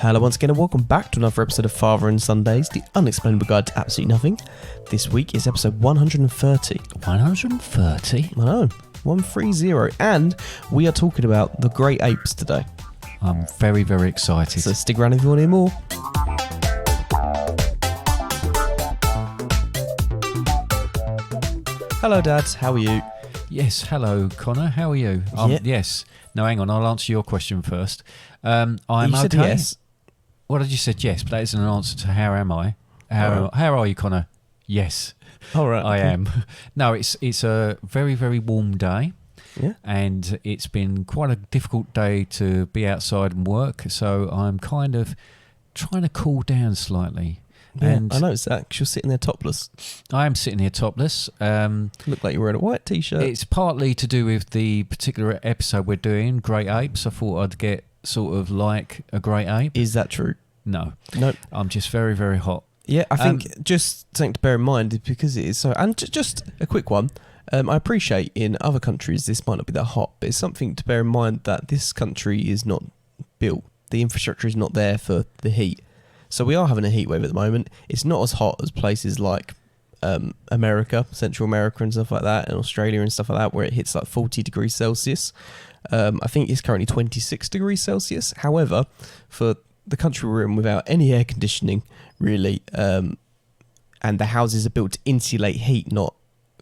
Hello once again and welcome back to another episode of Father and Sundays, the unexplainable guide to absolutely nothing. This week is episode 130. 130? I know, 130. And we are talking about the Great Apes today. I'm very, very excited. So stick around if you want to hear more. Hello Dad, how are you? Yes, hello Connor, how are you? Yeah. Yes. No, hang on, I'll answer your question first. I'm okay. You said yes. Well, I just said yes, but that isn't an answer to how am I. How are you, Connor? Yes. All right. I am. No, it's a very, very warm day. Yeah. And it's been quite a difficult day to be outside and work, so I'm kind of trying to cool down slightly. Yeah, And I noticed that 'cause you're sitting there topless. I am sitting here topless. Look like you're wearing a white t-shirt. It's partly to do with the particular episode we're doing, Great Apes. I thought I'd get sort of like a great ape. Is that true? No. Nope. I'm just very, very hot. Yeah, I think just something to bear in mind is because it is so. And just a quick one. I appreciate in other countries this might not be that hot, but it's something to bear in mind that this country is not built. The infrastructure is not there for the heat. So we are having a heat wave at the moment. It's not as hot as places like America, Central America and stuff like that, and Australia and stuff like that, where it hits like 40 degrees Celsius. I think it's currently 26 degrees Celsius. However, for the country we're in without any air conditioning, really, and the houses are built to insulate heat, not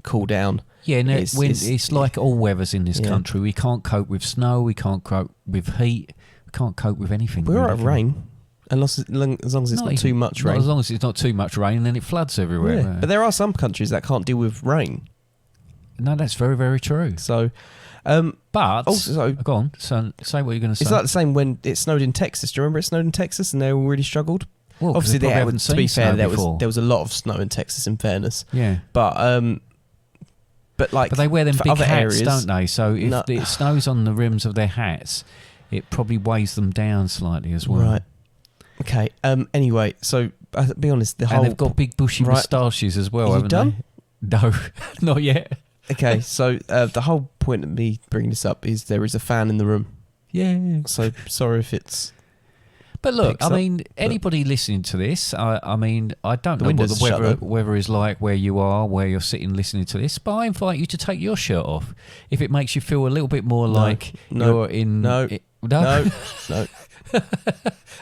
cool down. Yeah, no, it's like all weathers in this country. We can't cope with snow, we can't cope with heat, we can't cope with anything. We're all right with rain. As long as it's not too much rain. As long as it's not too much rain, then it floods everywhere. Yeah. But there are some countries that can't deal with rain. No, that's very, very true. So, but also, go on. So, say what you're going to say. It's like the same when it snowed in Texas. Do you remember it snowed in Texas and they all really struggled? Well, obviously, to be fair, there was a lot of snow in Texas. In fairness, yeah. But they wear them big hats, areas, don't they? So if it snows on the rims of their hats, it probably weighs them down slightly as well. Right. Okay. Anyway, so I'll be honest, and they've got big bushy moustaches as well. Haven't done? They? No, not yet. Okay, so the whole point of me bringing this up is there is a fan in the room. Yeah. So sorry if it's. But look, I mean, anybody listening to this, I mean, I don't know what the weather is like where you are, where you're sitting listening to this, but I invite you to take your shirt off if it makes you feel a little bit more like you're in. No.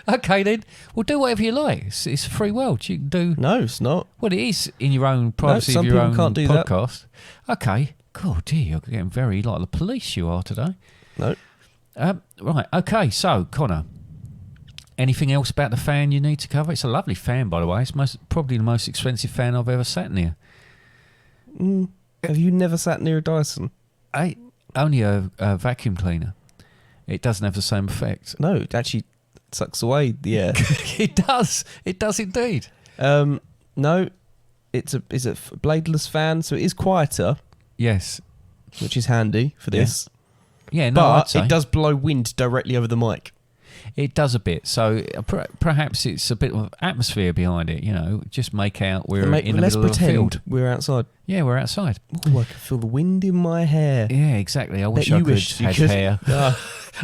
Okay then, well do whatever you like. It's a free world. You can do. No, it's not. Well, it is in your own privacy of your own can't do podcast. That. Okay. God, dear, you're getting very like the police you are today. No. Right. Okay. So, Connor, anything else about the fan you need to cover? It's a lovely fan, by the way. It's probably the most expensive fan I've ever sat near. Have you never sat near a Dyson? Only a vacuum cleaner. It doesn't have the same effect. No, it actually sucks away the air. It does. It does indeed. No, it's a bladeless fan, so it is quieter. Yes, which is handy for this. Yeah, no, but it does blow wind directly over the mic. It does a bit. So perhaps it's a bit of atmosphere behind it. You know, just make out we're in the middle of a field. We're outside. Yeah, we're outside. Oh, I can feel the wind in my hair. Yeah, exactly. I wish I could have hair.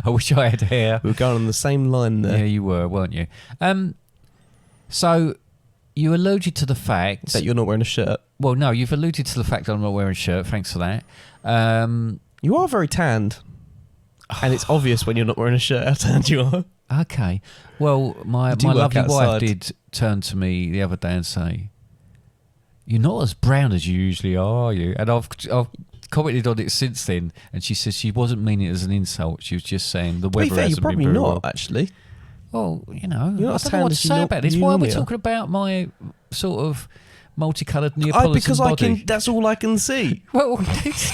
I wish I had hair. We were going on the same line there. Yeah, you were, weren't you? So you alluded to the fact that you're not wearing a shirt. Well, no, you've alluded to the fact that I'm not wearing a shirt. Thanks for that. You are very tanned. And it's obvious when you're not wearing a shirt how tanned you are. Okay. Well, my lovely wife did turn to me the other day and say, "You're not as brown as you usually are you?" And I've commented on it since then, and she says she wasn't meaning it as an insult. She was just saying the weather hasn't been very well. Actually. Well, you know, you're I don't know what to say about this. Why are we talking about my sort of multicoloured Neapolitan body? That's all I can see. Well,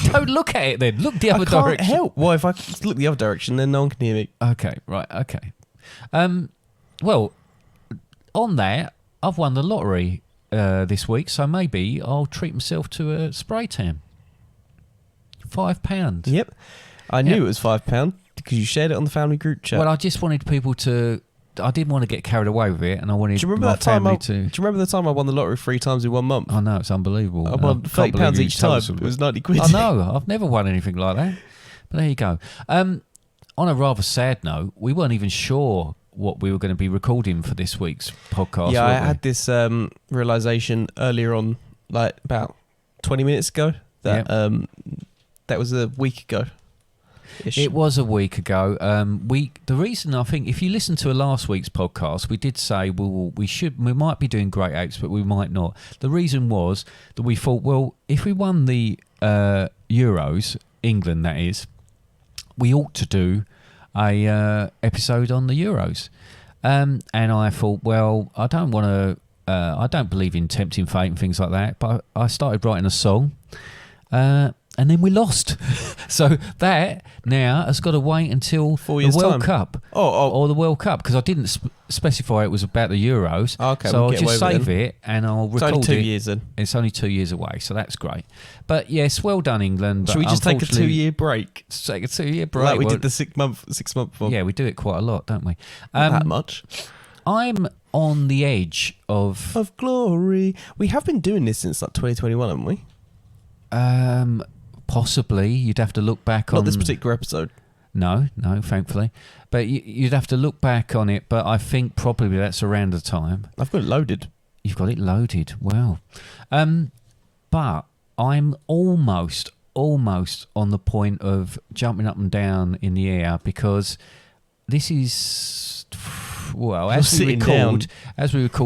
don't look at it then. Look the other direction. I can't help. Well, if I look the other direction, then no one can hear me. Okay, right, okay. Well, on that, I've won the lottery this week, so maybe I'll treat myself to a spray tan. £5. Yep. I knew it was £5 because you shared it on the family group chat. Well, I just wanted people to... I didn't want to get carried away with it, and I wanted do you remember my family to... Do you remember the time I won the lottery 3 times in 1 month? I know, it's unbelievable. I won £30 each time. It was 90 quid. I know, I've never won anything like that. But there you go. On a rather sad note, we weren't even sure what we were going to be recording for this week's podcast. Yeah, I had this realization earlier on, like about 20 minutes ago, that that was a week ago. It was a week ago. The reason, I think, if you listen to last week's podcast, we did say we might be doing Great Apes, but we might not. The reason was that we thought, well, if we won the Euros, England that is, we ought to do a episode on the Euros. And I thought, well, I don't want to. I don't believe in tempting fate and things like that. But I started writing a song. And then we lost. So that now has got to wait until the World Cup. Or the World Cup, because I didn't specify it was about the Euros. Okay, so I'll just save it and I'll record it. It's only 2 years in. It's only 2 years away, so that's great. But yes, well done, England. Should we just take a 2-year break? Take a 2-year break. Like we did the 6 month one. Yeah, we do it quite a lot, don't we? Not that much. I'm on the edge of glory. We have been doing this since like 2021, haven't we? Possibly. You'd have to look back on... Not this particular episode. No, thankfully. But you'd have to look back on it, but I think probably that's around the time. I've got it loaded. You've got it loaded. Wow. But I'm almost on the point of jumping up and down in the air, because this is... Well, as we record,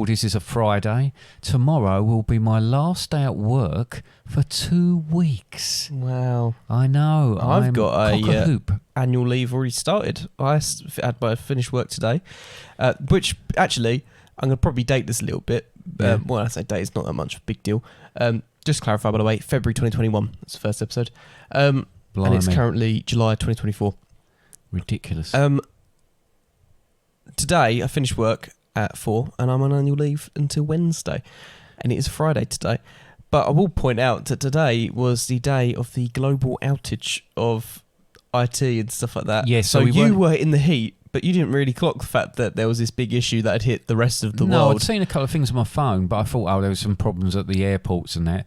this is a Friday. Tomorrow will be my last day at work for 2 weeks. Wow. I know. I've got a annual leave already started. I finished work today, which actually, I'm going to probably date this a little bit. When I say date, it's not that much of a big deal. Just to clarify, by the way, February 2021. That's the first episode. And it's currently July 2024. Ridiculous. Today, I finished work at 4 and I'm on annual leave until Wednesday. And it is Friday today. But I will point out that today was the day of the global outage of IT and stuff like that. Yeah, so you were in the heat, but you didn't really clock the fact that there was this big issue that had hit the rest of the world. No, I'd seen a couple of things on my phone, but I thought, there was some problems at the airports and that.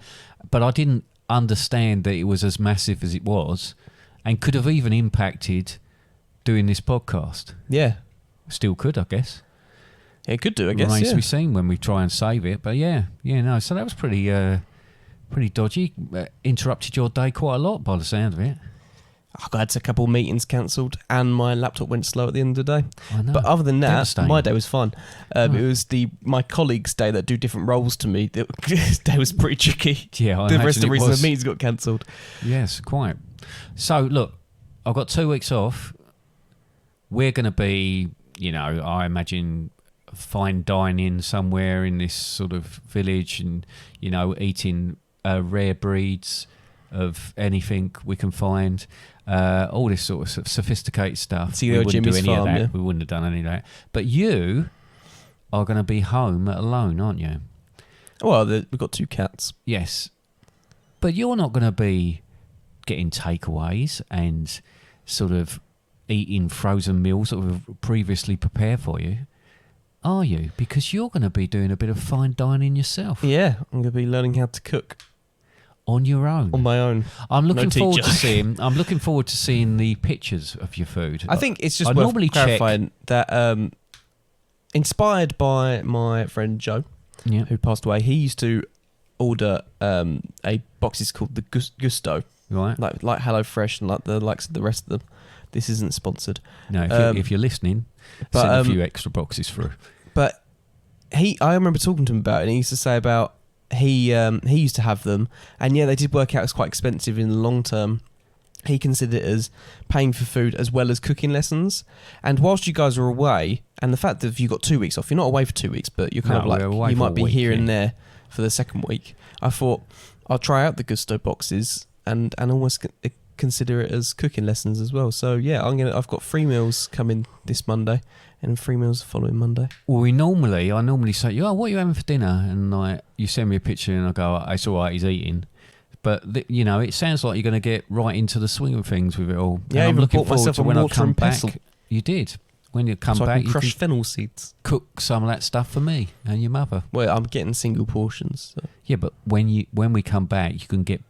But I didn't understand that it was as massive as it was and could have even impacted doing this podcast. Yeah. Still could, I guess. It could do, I guess. Remains to be seen when we try and save it. But no. So that was pretty dodgy. Interrupted your day quite a lot by the sound of it. I had a couple of meetings cancelled and my laptop went slow at the end of the day. I know. But other than that, my day was fun. It was my colleagues' day that do different roles to me. This day was pretty tricky. Yeah, the rest of the reason the meetings got cancelled. Yes, quite. So look, I've got 2 weeks off. We're going to be, I imagine, fine dining somewhere in this sort of village and, eating rare breeds of anything we can find. All this sort of sophisticated stuff. We wouldn't do any of that. Yeah. We wouldn't have done any of that. But you are going to be home alone, aren't you? Well, we've got 2 cats. Yes. But you're not going to be getting takeaways and sort of eating frozen meals that were previously prepared for you, are you? Because you're going to be doing a bit of fine dining yourself. Yeah, I'm going to be learning how to cook on your own. On my own. I'm looking forward to seeing the pictures of your food. I think it's just worth clarifying that inspired by my friend Joe, who passed away. He used to order a boxes called the Gusto, right? Like HelloFresh and like the likes of the rest of them. This isn't sponsored. No, if you're listening, send a few extra boxes through. But I remember talking to him about it, and he used to say about he used to have them, and they did work out as quite expensive in the long term. He considered it as paying for food as well as cooking lessons. And whilst you guys are away, and the fact that you've got 2 weeks off, you're not away for 2 weeks, but you're kind of like, you might be here and there for the second week. I thought I'll try out the Gusto boxes and almost consider it as cooking lessons as well. So I've got 3 meals coming this Monday and 3 meals the following Monday. Well, I normally say, what are you having for dinner? And you send me a picture and I go, it's all right, he's eating. But it sounds like you're going to get right into the swing of things with it all. Yeah, I'm looking forward to when I come back. Pestle. You did. When you come so back, I can crush fennel seeds. Cook some of that stuff for me and your mother. Well, I'm getting single portions. So. Yeah, but when we come back, you can get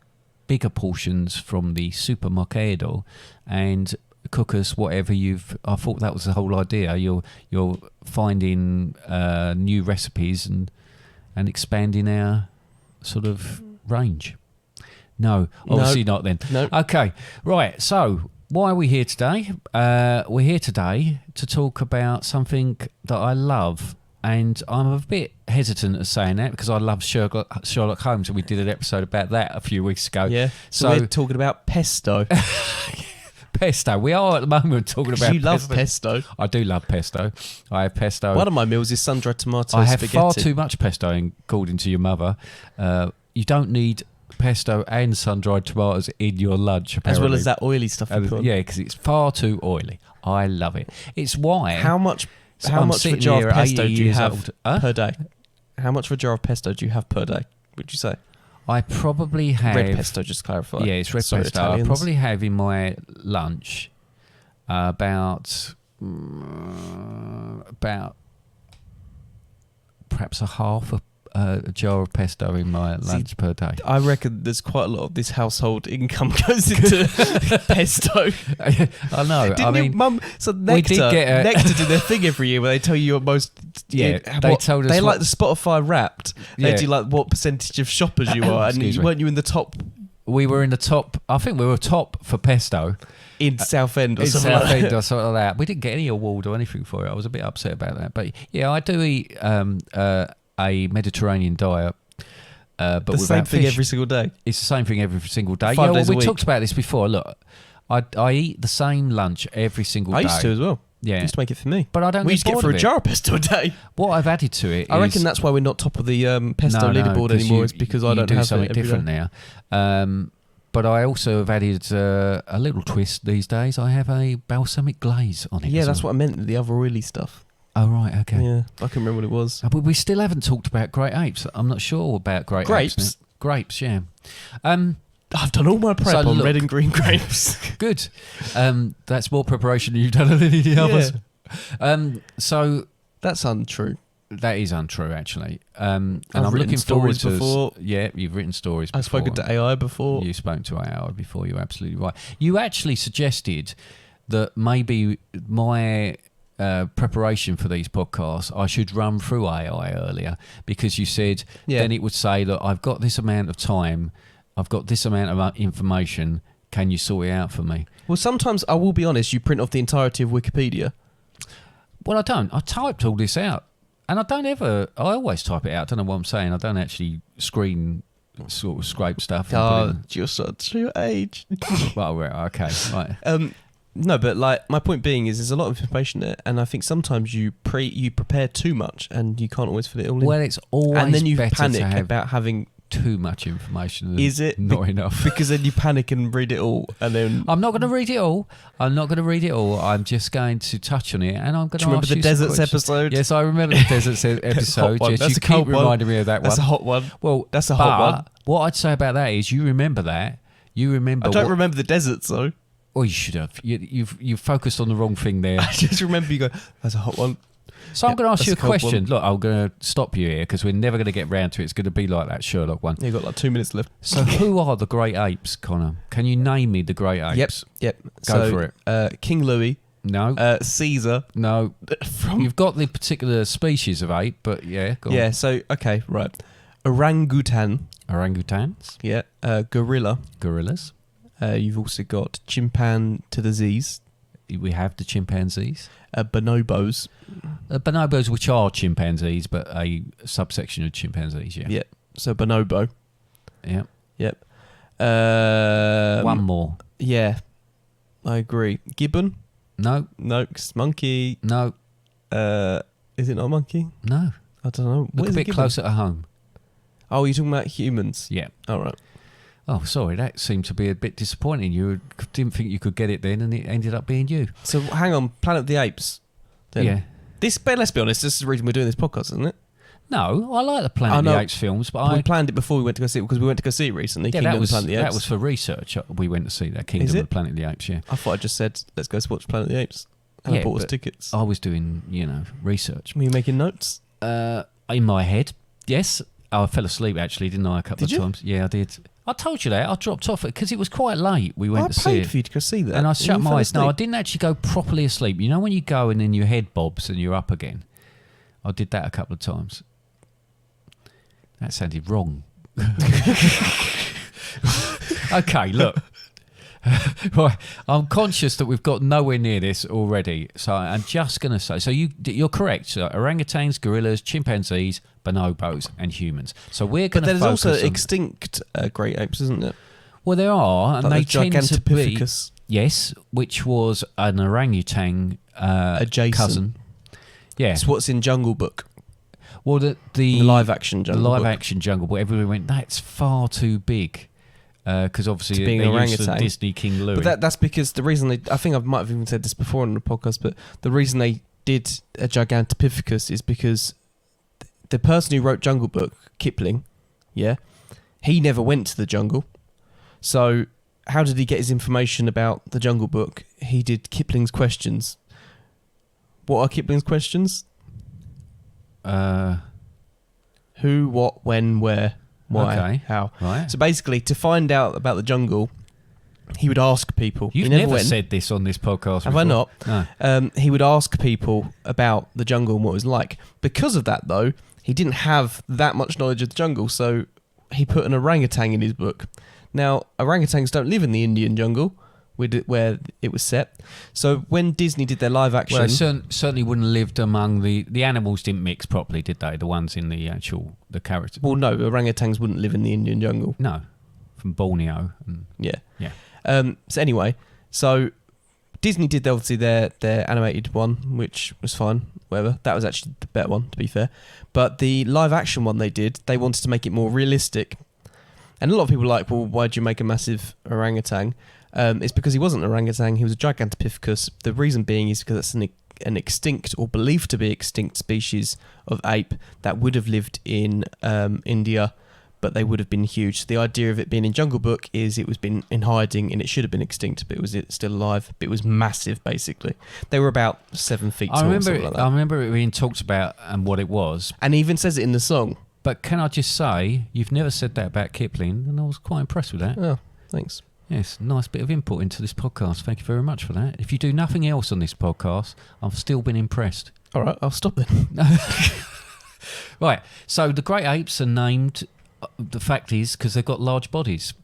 bigger portions from the supermercado and cook us whatever I thought that was the whole idea. You're finding new recipes and expanding our sort of range. No, obviously not then. No. Okay, right. So why are we here today? We're here today to talk about something that I love. And I'm a bit hesitant at saying that because I love Sherlock Holmes, and we did an episode about that a few weeks ago. Yeah. So we're talking about pesto. Pesto. We are at the moment talking about. You love pesto. I do love pesto. I have pesto. One of my meals is sun-dried tomato I have spaghetti. far too much pesto, according to your mother. You don't need pesto and sun-dried tomatoes in your lunch, apparently. As well as that oily stuff you put on. Yeah, because it's far too oily. I love it. It's why... How much of a jar of pesto do you have per day? How much of a jar of pesto do you have per day, would you say? I probably have... Red pesto, just to clarify. Yeah, it's red pesto. Italians. I probably have in my lunch about perhaps a half a jar of pesto in my lunch per day. I reckon there's quite a lot of this household income goes into pesto. I know. Didn't your mum? So Nectar did their thing every year where they tell you what most. Yeah, they told us. They like the Spotify Wrapped. They Yeah. do like what percentage of shoppers you are, and weren't you in the top? We were in the top. I think we were top for pesto in Southend or in something like Southend that. or something like that. We didn't get any award or anything for it. I was a bit upset about that. But yeah, I do eat a Mediterranean diet, but The without same thing fish. every single day. It's the same thing every single day. 5 days a we week. talked about this before. Look, I eat the same lunch every single day. I used to as well. Yeah, I used to make it for me. but I don't. We used to get bored through of a it. jar of pesto a day. What I've added to it, I reckon that's why we're not top of the pesto leaderboard 'cause anymore. you- It's because I you don't do have something it every different day. now. But I also have added a little twist these days. I have a balsamic glaze on it. Yeah, that's what I meant. The other oily stuff. Oh right, okay. Yeah, I can remember what it was. But we still haven't talked about Great Apes. I'm not sure about Great Grapes? Apes. Grapes, yeah. I've done all my prep on look- red and green grapes. Good. That's more preparation than you've done on any of the others. So That's untrue. that is untrue, actually. And I've I'm written looking forward stories to before. Yeah, you've written stories before. I've spoken to AI before. You spoke to AI before. You're absolutely right. You actually suggested that maybe my preparation for these podcasts, I should run through AI earlier, because you said then it would say, look, I've got this amount of time, I've got this amount of information, can you sort it out for me? Well, sometimes, I will be honest, you print off the entirety of Wikipedia. Well, I don't. I typed all this out. And I always type it out. I don't know what I'm saying. I don't actually sort of scrape stuff. You're such your age. Well, okay, right. No, but like my point being is there's a lot of information there, and I think sometimes you prepare too much and you can't always fit it all in. Well, it's always and then you better panic to have about having too much information. Is it not enough? Because then you panic and read it all, and then I'm not going to read it all. I'm just going to touch on it, and I'm going to remember ask the you some deserts questions. episode. Yes, I remember the deserts episode. One. Yes, That's you a keep cold one. reminding me of that one. That's a hot one. Well, that's a hot one. What I'd say about that is you remember that. You remember. I don't remember the deserts though. Oh, you should have. You've focused on the wrong thing there. I just remember you go, that's a hot one. So I'm going to ask you a that's a cold question. one. Look, I'm going to stop you here because we're never going to get round to it. It's going to be like that Sherlock one. You've got like 2 minutes left. So who are the Great Apes, Connor? Can you name me the Great Apes? Yep. Go for it. King Louis. No. Caesar. No. You've got the particular species of ape, but yeah, go on. Yeah, so, okay, right. Orangutan. Orangutans. Yeah. Gorilla. Gorillas. You've also got chimpanzees. We have the chimpanzees. Bonobos. Bonobos, which are chimpanzees, but a subsection of chimpanzees, yeah. Yep. So bonobo. Yeah. Yep. One more. Yeah. I agree. Gibbon? No. No, 'cause it's monkey. No. Is it not a monkey? No. I don't know. Look a bit closer to home. Oh, you're talking about humans? Yeah. All right. Oh, sorry, that seemed to be a bit disappointing. You didn't think you could get it then, and it ended up being you. So hang on, Planet of the Apes. Then. Yeah. But let's be honest, this is the reason we're doing this podcast, isn't it? No, I like the Planet of the Apes films, but we planned it before we went to go see it because we went to go see it recently. Yeah, Kingdom that was of the Planet of the Apes. that was for research. We went to see that Kingdom of the Planet of the Apes. Yeah. I thought I just said let's go watch Planet of the Apes, and I bought us tickets. I was doing, research. Were you making notes? In my head, yes. I fell asleep actually, didn't I? A couple of times. Yeah, I did. I told you that. I dropped off because it was quite late. We went to see it. I paid for you to go see that. And I shut my eyes. Asleep. No, I didn't actually go properly asleep. You know when you go and then your head bobs and you're up again? I did that a couple of times. That sounded wrong. Okay, look. Right, I'm conscious that we've got nowhere near this already, so I'm just going to say, so you're correct. So orangutans, gorillas, chimpanzees, bonobos, and humans. So we're going to. But there's also extinct great apes, isn't it? Well, there are, and they tend to be. Yes, which was an orangutan adjacent cousin. Yeah, it's what's in Jungle Book. Well, the live action Jungle Book. The live action Jungle Book. Everybody went, that's far too big. Because obviously being they're an used orangutan. to Disney King Louis. But that's because the reason I think I might have even said this before on the podcast, but the reason they did a Gigantopithecus is because the person who wrote Jungle Book, Kipling, he never went to the jungle. So how did he get his information about the Jungle Book? He did Kipling's questions. What are Kipling's questions? Who, what, when, where, why, how. Right. So basically, to find out about the jungle, he would ask people. You've never said this on this podcast Have before. I not? No. He would ask people about the jungle and what it was like. Because of that, though, he didn't have that much knowledge of the jungle, so he put an orangutan in his book. Now, orangutans don't live in the Indian jungle, where it was set. So when Disney did their live action... Well, they certainly wouldn't have lived among the animals didn't mix properly, did they? The ones in the characters. Well, no, orangutans wouldn't live in the Indian jungle. No, from Borneo. Yeah. Yeah. So anyway, Disney did obviously their animated one, which was fine, whatever. That was actually the better one, to be fair. But the live action one they wanted to make it more realistic. And a lot of people were like, well, why'd you make a massive orangutan? It's because he wasn't an orangutan, he was a Gigantopithecus. The reason being is because it's an extinct or believed to be extinct species of ape that would have lived in India, but they would have been huge. So the idea of it being in Jungle Book is it was been in hiding and it should have been extinct, but it was still alive. But it was massive, basically. They were about 7 feet tall. Or something like that. I remember it being talked about and what it was. And he even says it in the song. But can I just say, you've never said that about Kipling, and I was quite impressed with that. Oh, thanks. Yes, nice bit of input into this podcast. Thank you very much for that. If you do nothing else on this podcast, I've still been impressed. All right, I'll stop then. Right, so the Great Apes are named, the fact is, because they've got large bodies,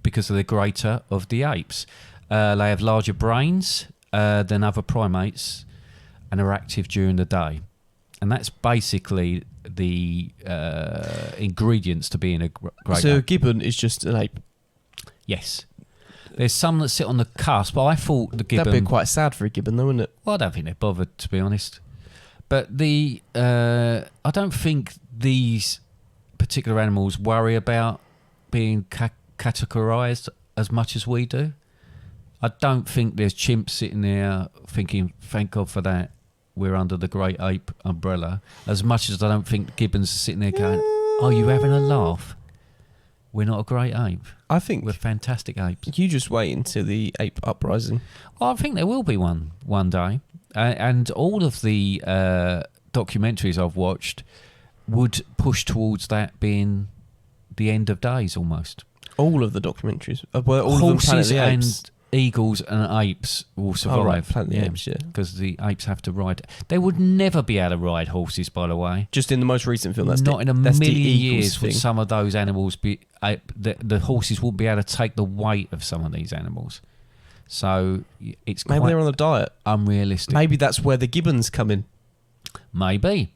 because they're the greater of the apes. They have larger brains than other primates and are active during the day. And that's basically the ingredients to being a great ape. So a gibbon is just an ape? Yes. There's some that sit on the cusp, but I thought the gibbon... That'd be quite sad for a gibbon, though, wouldn't it? Well, I don't think they're bothered, to be honest. But I don't think these particular animals worry about being categorised as much as we do. I don't think there's chimps sitting there thinking, thank God for that, we're under the Great Ape umbrella. As much as I don't think gibbons are sitting there going, oh, you having a laugh? We're not a great ape. I think we're fantastic apes. You just wait until the ape uprising. Well, I think there will be one day. And all of the documentaries I've watched would push towards that being the end of days almost. All of the documentaries? Well, all Horses of them Planet of the Apes. And eagles and apes will survive. Oh, right, Planet of the Apes, yeah. Because the apes have to ride. They would never be able to ride horses, by the way. Just in the most recent film. That's Not in a million years thing. would some of those animals be... the horses wouldn't be able to take the weight of some of these animals. So it's maybe they're on a diet. Unrealistic. Maybe that's where the gibbons come in. Maybe.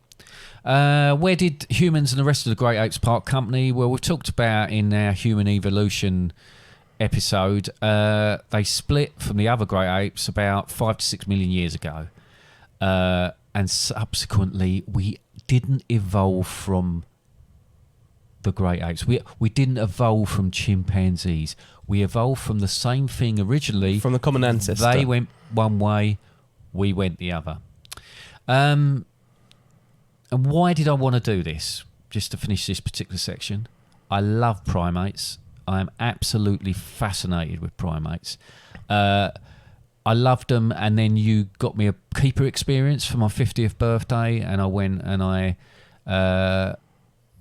Where did humans and the rest of the Great Apes part company? Well, we've talked about in our human evolution episode, they split from the other Great Apes about 5 to 6 million years ago. And subsequently, we didn't evolve from the Great Apes. We didn't evolve from chimpanzees. We evolved from the same thing originally. From the common ancestor. They went one way, we went the other. And why did I want to do this? Just to finish this particular section. I love primates. I am absolutely fascinated with primates. I loved them, and then you got me a keeper experience for my 50th birthday, and I went and I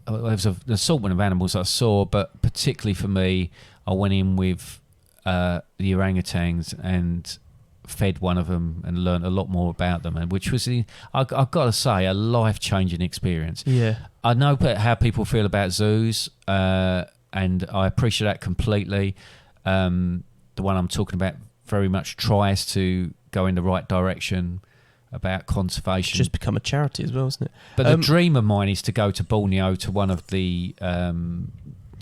was an assortment of animals that I saw, but particularly for me, I went in with the orangutans and fed one of them and learnt a lot more about them, and which was, I've got to say, a life-changing experience. Yeah. I know how people feel about zoos, and I appreciate that completely. The one I'm talking about very much tries to go in the right direction about conservation. It's just become a charity as well, isn't it? But the dream of mine is to go to Borneo to one of the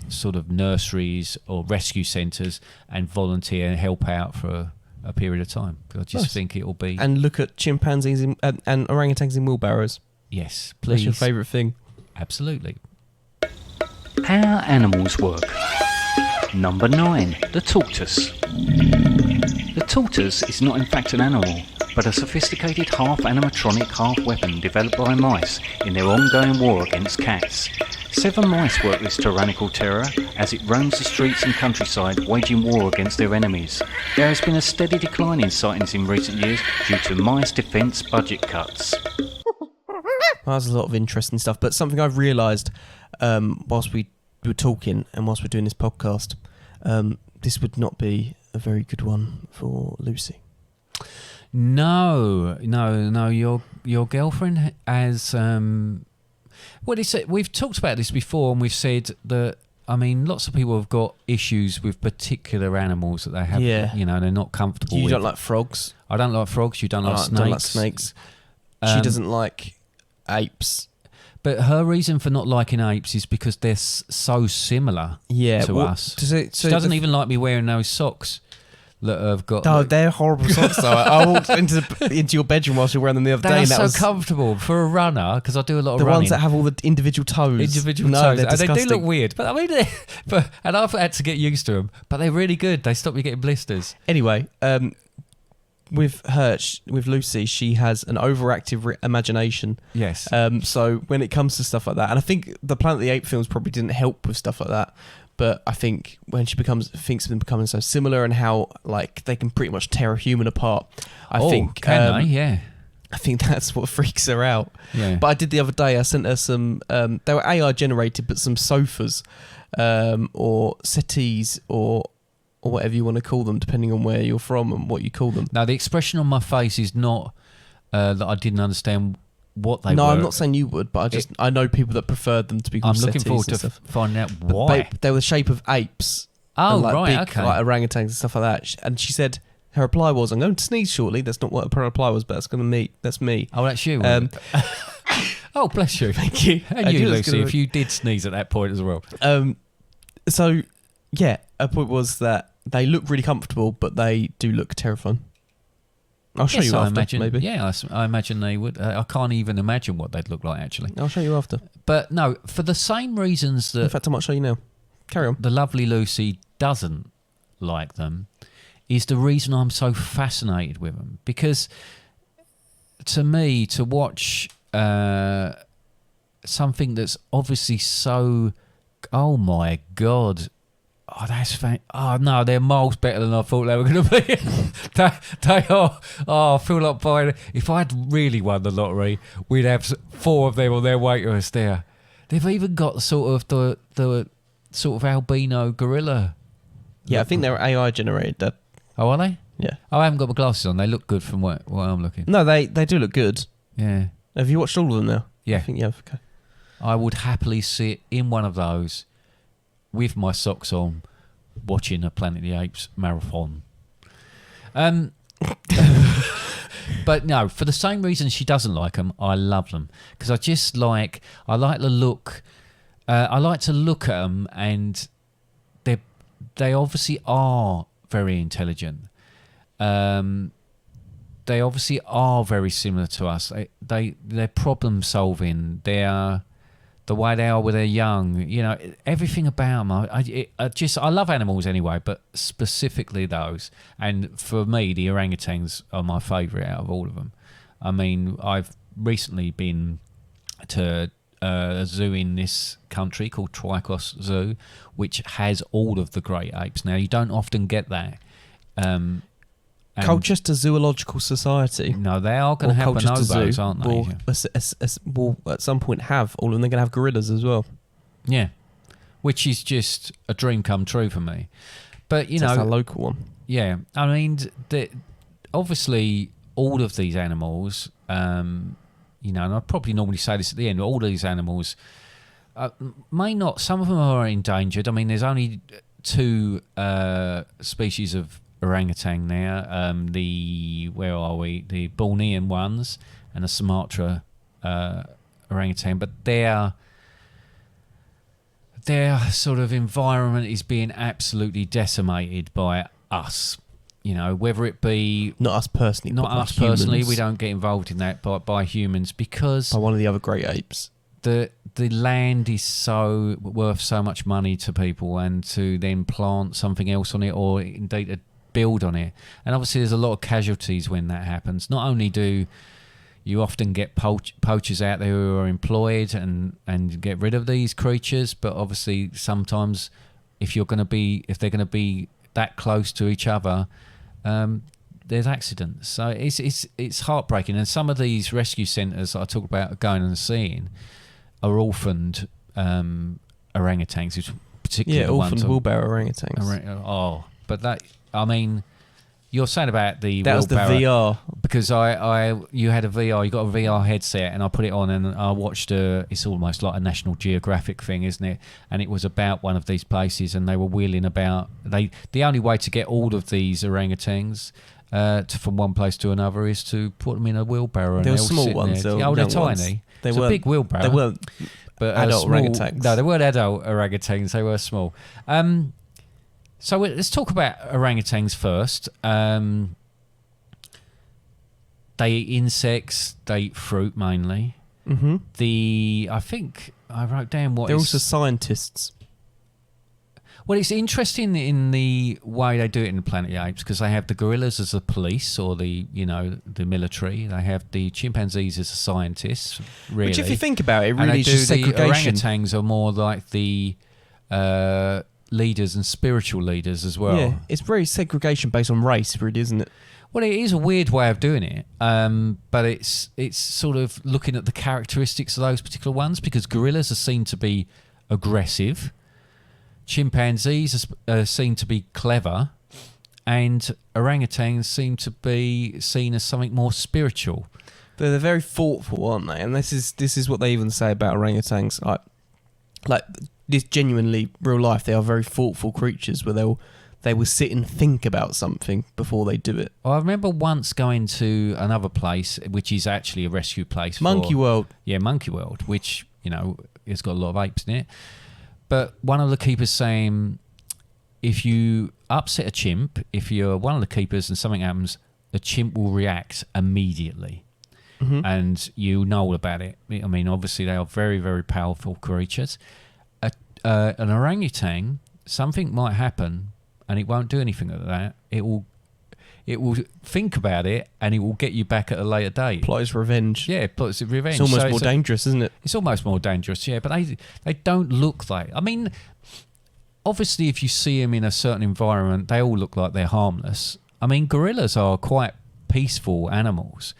sort of nurseries or rescue centres and volunteer and help out for a period of time. I just think it'll be... And look at chimpanzees and orangutans in wheelbarrows. Yes, please. That's your favourite thing. Absolutely. How animals work. Number 9. The tortoise. The tortoise is not in fact an animal, but a sophisticated half-animatronic, half-weapon developed by mice in their ongoing war against cats. 7 mice work this tyrannical terror as it roams the streets and countryside, waging war against their enemies. There has been a steady decline in sightings in recent years due to mice defence budget cuts. There's a lot of interesting stuff, but something I've realised whilst we were talking and whilst we're doing this podcast, this would not be a very good one for Lucy. No. Your girlfriend has... What is it? We've talked about this before, and we've said that, I mean, lots of people have got issues with particular animals that they have, they're not comfortable with. You don't like frogs? I don't like frogs. You don't like snakes? I don't like snakes. She doesn't like apes. But her reason for not liking apes is because they're so similar to us. She doesn't even like me wearing those socks that have got... Oh, they're horrible socks, though. I walked into your bedroom whilst you were wearing them the other day. And that was comfortable for a runner, because I do a lot of running. The ones that have all the individual toes. Toes. And they do look weird. But I mean, and I've had to get used to them. But they're really good. They stop you getting blisters. Anyway, with Lucy, she has an overactive imagination. Yes. So when it comes to stuff like that, and I think the Planet of the Apes films probably didn't help with stuff like that. But I think when she thinks of them becoming so similar and how like they can pretty much tear a human apart, I think that's what freaks her out. Yeah. But I did the other day. I sent her some. They were AI generated, but some sofas, or settees, or whatever you want to call them, depending on where you're from and what you call them. Now the expression on my face is not that I didn't understand what they were. No, I'm not saying you would, but I know people that preferred them to be called settees. I'm looking forward to finding out why. They were the shape of apes. Oh, and right, big, okay. Like orangutans and stuff like that. And she said, her reply was, "I'm going to sneeze shortly." That's not what her reply was, but that's me. Oh, that's you. Oh, bless you. Thank you. And you, Lucy, if you did sneeze at that point as well. So, yeah, her point was that they look really comfortable, but they do look terrifying. I'll show you after, maybe. Yeah, I imagine they would. I can't even imagine what they'd look like, actually. I'll show you after. But no, for the same reasons that... In fact, I might show you now. Carry on. The lovely Lucy doesn't like them is the reason I'm so fascinated with them. Because to me, to watch something that's obviously so... Oh, my God... Oh, that's oh no, they're miles better than I thought they were going to be. they are. Oh, I feel like buying. If I'd really won the lottery, we'd have 4 of them on their way to us there. They've even got sort of the sort of albino gorilla. Yeah, I think they're AI generated. Oh, are they? Yeah. Oh, I haven't got my glasses on. They look good from what I'm looking. No, they do look good. Yeah. Have you watched all of them now? Yeah. I think you have. Okay. I would happily sit in one of those with my socks on, watching a Planet of the Apes marathon. But no, for the same reason she doesn't like them, I love them. Because I like the look. I like to look at them, and they obviously are very intelligent. They obviously are very similar to us. They're problem solving. They're the way they are when they're young, everything about them. I love animals anyway, but specifically those. And for me, the orangutans are my favourite out of all of them. I mean, I've recently been to a zoo in this country called Tricos Zoo, which has all of the great apes. Now, you don't often get that. Colchester Zoological Society. No, they are going to have bonobos, aren't they? Will at some point have all of them. They're going to have gorillas as well. Yeah, which is just a dream come true for me. But, That's a local one. Yeah, I mean, obviously all of these animals, and I probably normally say this at the end, but all these animals may not, some of them are endangered. I mean, there's only 2 species of orangutan now. The Bornean ones and the Sumatra orangutan, but their sort of environment is being absolutely decimated by us. Whether it be not us personally, we don't get involved in that, but by humans, because by one of the other great apes. The land is so worth so much money to people, and to then plant something else on it, or indeed to build on it. And obviously there's a lot of casualties when that happens. Not only do you often get poachers out there who are employed and get rid of these creatures, but obviously sometimes if they're going to be that close to each other, there's accidents. So it's heartbreaking. And some of these rescue centres I talk about going and seeing are orphaned orangutans, which particularly the orphaned ones wheelbarrow orangutans. But that, I mean, you're saying about the that was the VR, because you had a VR, you got a VR headset, and I put it on and I watched it's almost like a National Geographic thing, isn't it? And it was about one of these places, and they were wheeling about. The only way to get all of these orangutans from one place to another is to put them in a wheelbarrow. They were small ones. They're tiny. Ones. It's a big wheelbarrow. They weren't adult orangutans. No, they weren't adult orangutans. They were small. So let's talk about orangutans first. They eat insects. They eat fruit mainly. Mm-hmm. I think I wrote down what they're also scientists. Well, it's interesting in the way they do it in the Planet of the Apes, because they have the gorillas as the police, or the military. They have the chimpanzees as the scientists. Really, which, if you think about it, really is just segregation. The orangutans are more like the leaders and spiritual leaders as well. Yeah, it's very segregation based on race, really, isn't it? Well, it is a weird way of doing it, but it's sort of looking at the characteristics of those particular ones, because gorillas are seen to be aggressive, chimpanzees are seen to be clever, and orangutans seem to be seen as something more spiritual. They're very thoughtful, aren't they? And this is what they even say about orangutans. Like this, genuinely real life, they are very thoughtful creatures, where they will sit and think about something before they do it. Well, I remember once going to another place, which is actually a rescue place. Monkey World. Yeah, Monkey World, which, it's got a lot of apes in it. But one of the keepers saying, if you upset a chimp, if you're one of the keepers and something happens, the chimp will react immediately. Mm-hmm. And you know all about it. I mean, obviously they are very, very powerful creatures. An orangutan, something might happen, and it won't do anything like that. It will think about it, and it will get you back at a later date. Plot its revenge. Yeah, plot its revenge. It's almost more dangerous, isn't it? It's almost more dangerous, yeah. But they don't look like. I mean, obviously, if you see them in a certain environment, they all look like they're harmless. I mean, gorillas are quite peaceful animals.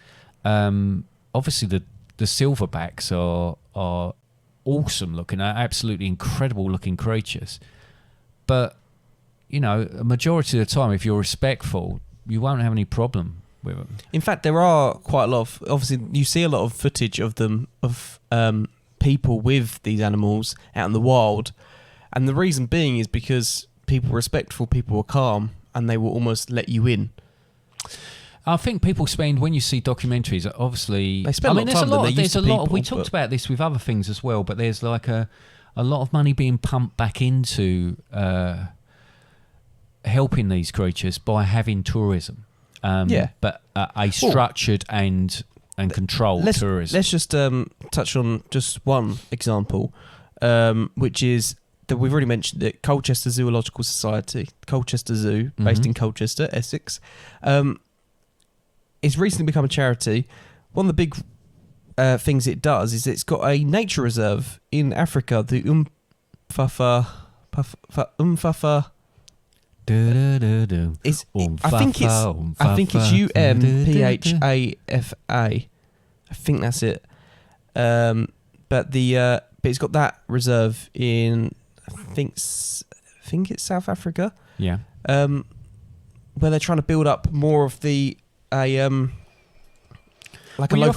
Obviously, the silverbacks are awesome looking, are absolutely incredible looking creatures. But a majority of the time, if you're respectful, you won't have any problem with them. In fact, there are quite a lot of, obviously, you see a lot of footage of them, of people with these animals out in the wild. And the reason being is because people are respectful, people are calm, and they will almost let you in. I think people spend, when you see documentaries, obviously... They spend a lot of time than they used to people. We talked about this with other things as well, but there's like a lot of money being pumped back into helping these creatures by having tourism. But a structured and controlled tourism. Let's just touch on just one example, which is that we've already mentioned it. Colchester Zoological Society, Colchester Zoo, based in Colchester, Essex, it's recently become a charity. One of the big things it does is it's got a nature reserve in Africa, the Umfafa. I think it's UMPHAFA. I think that's it. But the but he's got that reserve in, I think it's South Africa. Yeah. Where they're trying to build up more of a local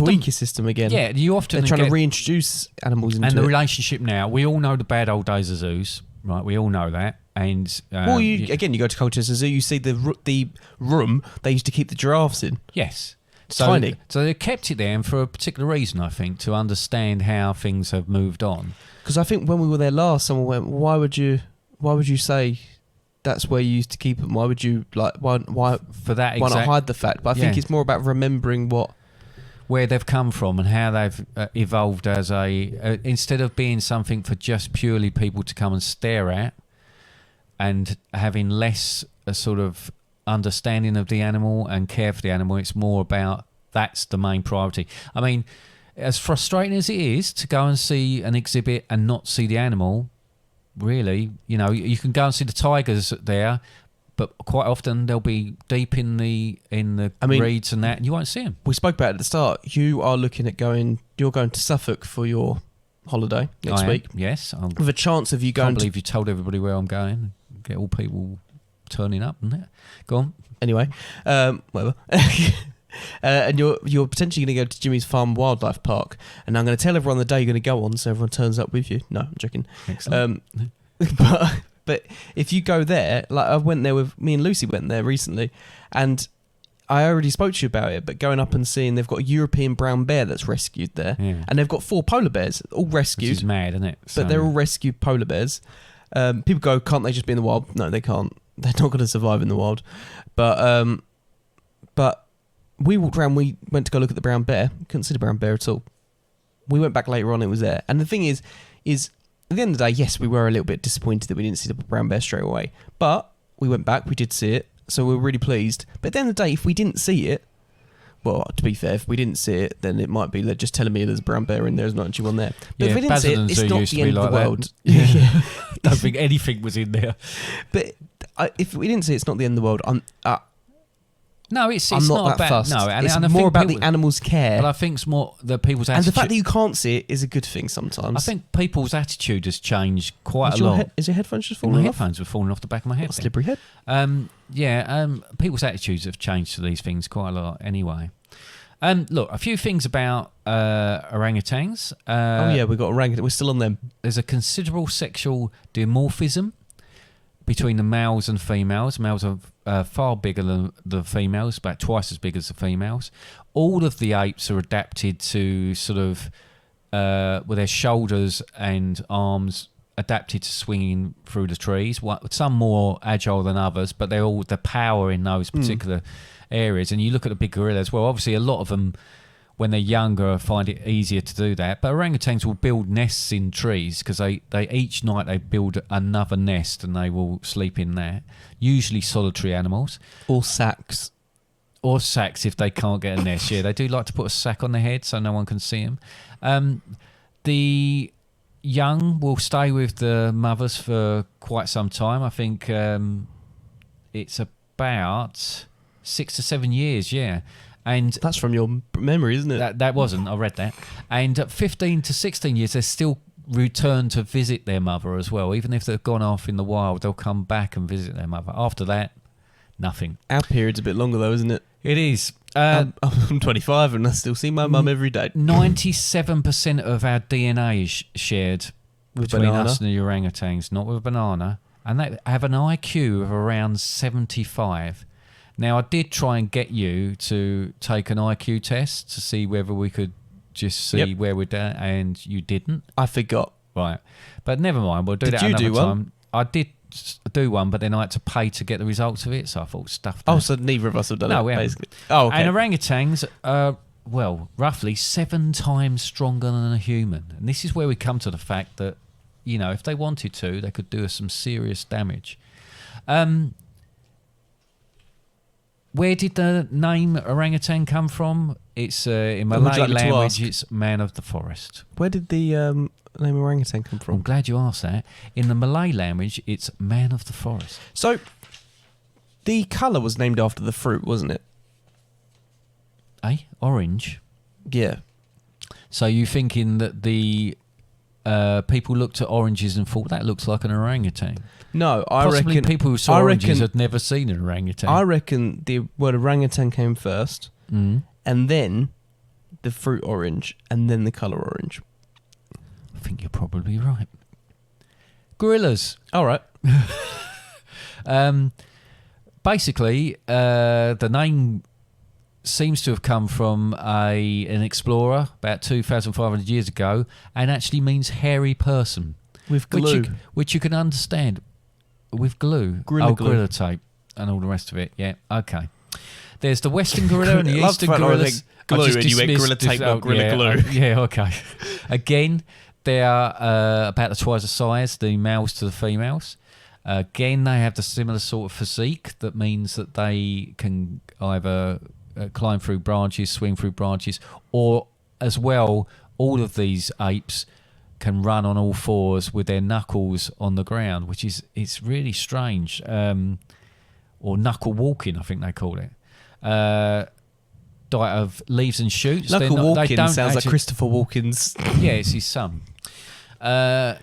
ecosystem again. Yeah, you often they're trying to reintroduce animals into and the it. relationship now. We all know the bad old days of zoos, right? We all know that. And you go to Colchester Zoo, you see the room they used to keep the giraffes in. Yes. Tiny. So they kept it there, and for a particular reason, I think, to understand how things have moved on. Because I think when we were there last, someone went, "Why would you say that's where you used to keep them? Why would you why not hide the fact?" But I think it's more about remembering where they've come from and how they've evolved as instead of being something for just purely people to come and stare at, and having less a sort of understanding of the animal and care for the animal. It's more about that's the main priority. I mean, as frustrating as it is to go and see an exhibit and not see the animal, really, you can go and see the tigers there, but quite often they'll be deep in the reeds and that, and you won't see them. We spoke about it at the start. You are looking at you're going to Suffolk for your holiday next week. Yes. With a chance of you going. I can't believe you told everybody where I'm going. Get all people turning up, and that. Go on. Anyway, whatever. And you're potentially going to go to Jimmy's Farm Wildlife Park, and I'm going to tell everyone the day you're going to go on, so everyone turns up with you. No, I'm joking. Excellent. But if you go there, like I went there with me and Lucy went there recently, and I already spoke to you about it. But going up and seeing they've got a European brown bear that's rescued there, and they've got 4 polar bears all rescued. Which is mad, isn't it? But they're all rescued polar bears. People go, can't they just be in the wild? No, they can't. They're not going to survive in the wild. But we walked around. We went to go look at the brown bear. Couldn't see the brown bear at all. We went back later on. It was there. And the thing is at the end of the day, yes, we were a little bit disappointed that we didn't see the brown bear straight away. But we went back. We did see it. So we were really pleased. But at the end of the day, if we didn't see it, well, to be fair, if we didn't see it, then it might be they're just telling me there's a brown bear in there. There's not actually one there. But if we didn't see it, it's not the end of the world. Yeah. Don't think anything was in there. But if we didn't see it, it's not the end of the world. No, it's I'm not that fussed. No, it's more about the animal's care. But I think it's more the people's attitude. And the fact that you can't see it is a good thing sometimes. I think people's attitude has changed quite a lot. Is your headphones just falling off? My headphones were falling off the back of my head. Slippery head. People's attitudes have changed to these things quite a lot anyway. Look, a few things about orangutans. We've got orangutan. We're still on them. There's a considerable sexual dimorphism between the males and females. Males are far bigger than the females, about twice as big as the females. All of the apes are adapted to sort of, with their shoulders and arms adapted to swinging through the trees. Some more agile than others, but they're all the power in those particular areas. And you look at the big gorillas, well, obviously a lot of them, when they're younger, find it easier to do that. But orangutans will build nests in trees because they each night they build another nest and they will sleep in that. Usually solitary animals. Or sacks. Or sacks if they can't get a nest. Yeah, they do like to put a sack on their head so no one can see them. The young will stay with the mothers for quite some time. I think it's about 6 to 7 years, yeah. And that's from your memory, isn't it? That wasn't. I read that. And at 15 to 16 years, they still return to visit their mother as well. Even if they've gone off in the wild, they'll come back and visit their mother. After that, nothing. Our period's a bit longer, though, isn't it? It is. I'm 25 and I still see my mum every day. 97% of our DNA is shared between us and the orangutans, not with a banana. And they have an IQ of around 75. Now, I did try and get you to take an IQ test to see whether we could just see where we're at, and you didn't. I forgot. Right. But never mind, we'll do that another time. Did you do one? I did do one, but then I had to pay to get the results of it, so I thought, stuff that. Oh, so neither of us have done it, basically. Oh, okay. And orangutans are, roughly 7 times stronger than a human. And this is where we come to the fact that, if they wanted to, they could do us some serious damage. Where did the name orangutan come from? It's in Malay language, it's man of the forest. Where did the name orangutan come from? I'm glad you asked that. In the Malay language, it's man of the forest. So, the colour was named after the fruit, wasn't it? Orange? Yeah. So you're thinking that the people looked at oranges and thought that looks like an orangutan. No, Possibly people who saw oranges had never seen an orangutan. I reckon the word orangutan came first, and then the fruit orange, and then the colour orange. I think you're probably right. Gorillas. All right. Basically, the name seems to have come from an explorer about 2,500 years ago, and actually means hairy person. With glue. Which you can understand. With glue. Gorilla gorilla tape and all the rest of it. Yeah, okay. There's the Western gorilla and the Eastern gorillas. Glue, and you went gorilla tape, not gorilla glue. Yeah, okay. Again, they are about twice the size, the males to the females. Again, they have the similar sort of physique that means that they can either climb through branches, swing through branches, or as well, all of these apes can run on all fours with their knuckles on the ground, which is it's really strange. Or knuckle walking, I think they call it. Diet of leaves and shoots. Knuckle walking sounds like Christopher Walken's. Yeah, it's his son. I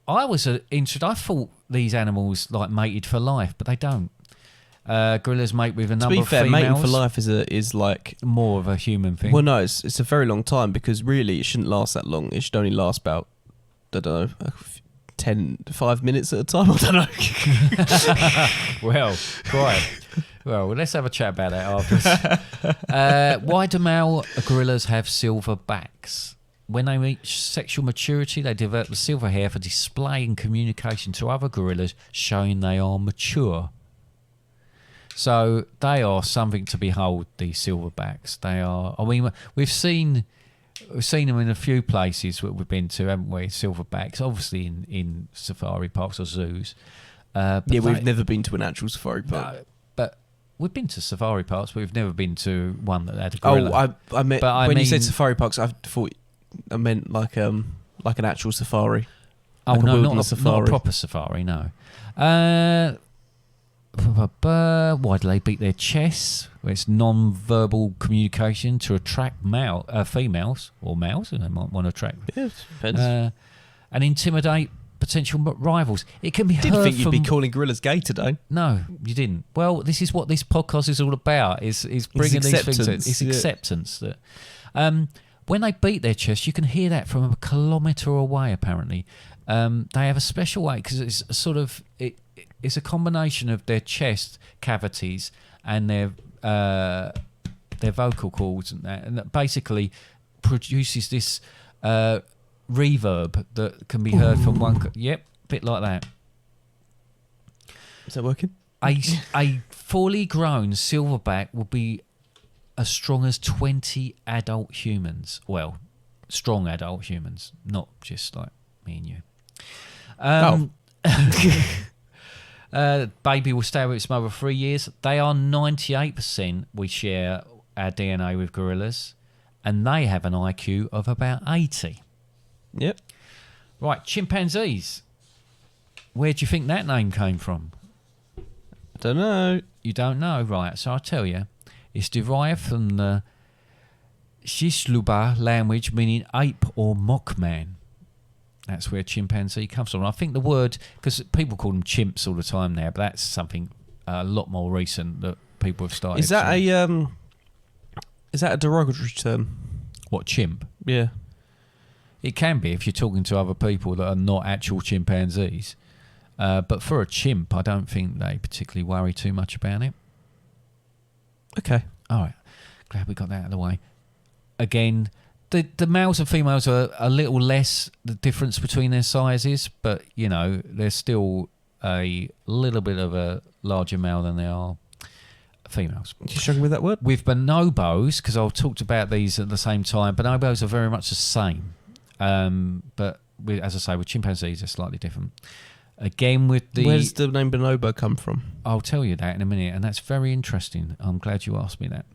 was interested. I thought these animals like mated for life, but they don't. Gorillas mate with a number of females. To be fair, mating for life is like more of a human thing. Well, no, it's a very long time because really it shouldn't last that long. It should only last about, I don't know, 5 minutes at a time. I don't know. Well, quite. Well, let's have a chat about that after. Why do male gorillas have silver backs? When they reach sexual maturity, they develop the silver hair for display and communication to other gorillas, showing they are mature. So they are something to behold, these silverbacks. They are. I mean, we've seen them in a few places that we've been to, haven't we? Silverbacks, obviously in safari parks or zoos. We've never been to an actual safari park. No, but we've been to safari parks, but we've never been to one that had a gorilla. Oh, I meant when you said safari parks, I thought I meant like an actual safari. Oh, like no, not a proper safari. No. Why do they beat their chests? Well, it's non-verbal communication to attract females or males, and they might want to attract. Yeah, depends. And intimidate potential rivals. It can be. Didn't think you'd be calling gorillas gay today. No, you didn't. Well, this is what this podcast is all about. Is bringing these things. It's acceptance that. When they beat their chest, you can hear that from a kilometre away. Apparently, they have a special way because it's sort of It's a combination of their chest cavities and their vocal cords and that basically produces this reverb that can be heard from one. Yep, a bit like that. Is that working? A fully grown silverback will be as strong as 20 adult humans. Well, strong adult humans, not just like me and you. Baby will stay with its mother 3 years. They are 98%. We share our DNA with gorillas, and they have an IQ of about 80. Yep. Right, chimpanzees. Where do you think that name came from? I don't know. You don't know, right? So I'll tell you. It's derived from the Shishluba language, meaning ape or mock man. That's where chimpanzee comes from. I think the word, because people call them chimps all the time now, but that's something a lot more recent that people have started. Is that a derogatory term? What, chimp? Yeah. It can be if you're talking to other people that are not actual chimpanzees. But for a chimp, I don't think they particularly worry too much about it. Okay. All right. Glad we got that out of the way. Again, the males and females are a little less the difference between their sizes, but, you know, they're still a little bit of a larger male than they are females. You struggling with that word? With bonobos, because I've talked about these at the same time, bonobos are very much the same. But, as I say, with chimpanzees, they're slightly different. Again, with the... Where does the name bonobo come from? I'll tell you that in a minute, and that's very interesting. I'm glad you asked me that.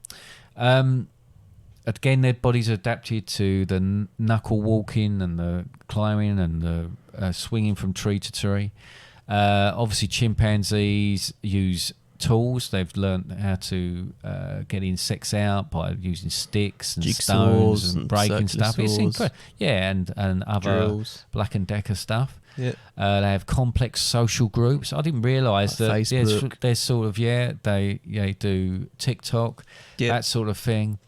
Again, their bodies are adapted to the knuckle walking and the climbing and the swinging from tree to tree. Obviously, chimpanzees use tools. They've learned how to get insects out by using sticks and Jigsaws stones and and breaking stuff. It's saws. incredible. Yeah, and other Drills. Black and Decker stuff. Yeah. They have complex social groups. I didn't realise that Facebook. there's sort of they do TikTok, that sort of thing.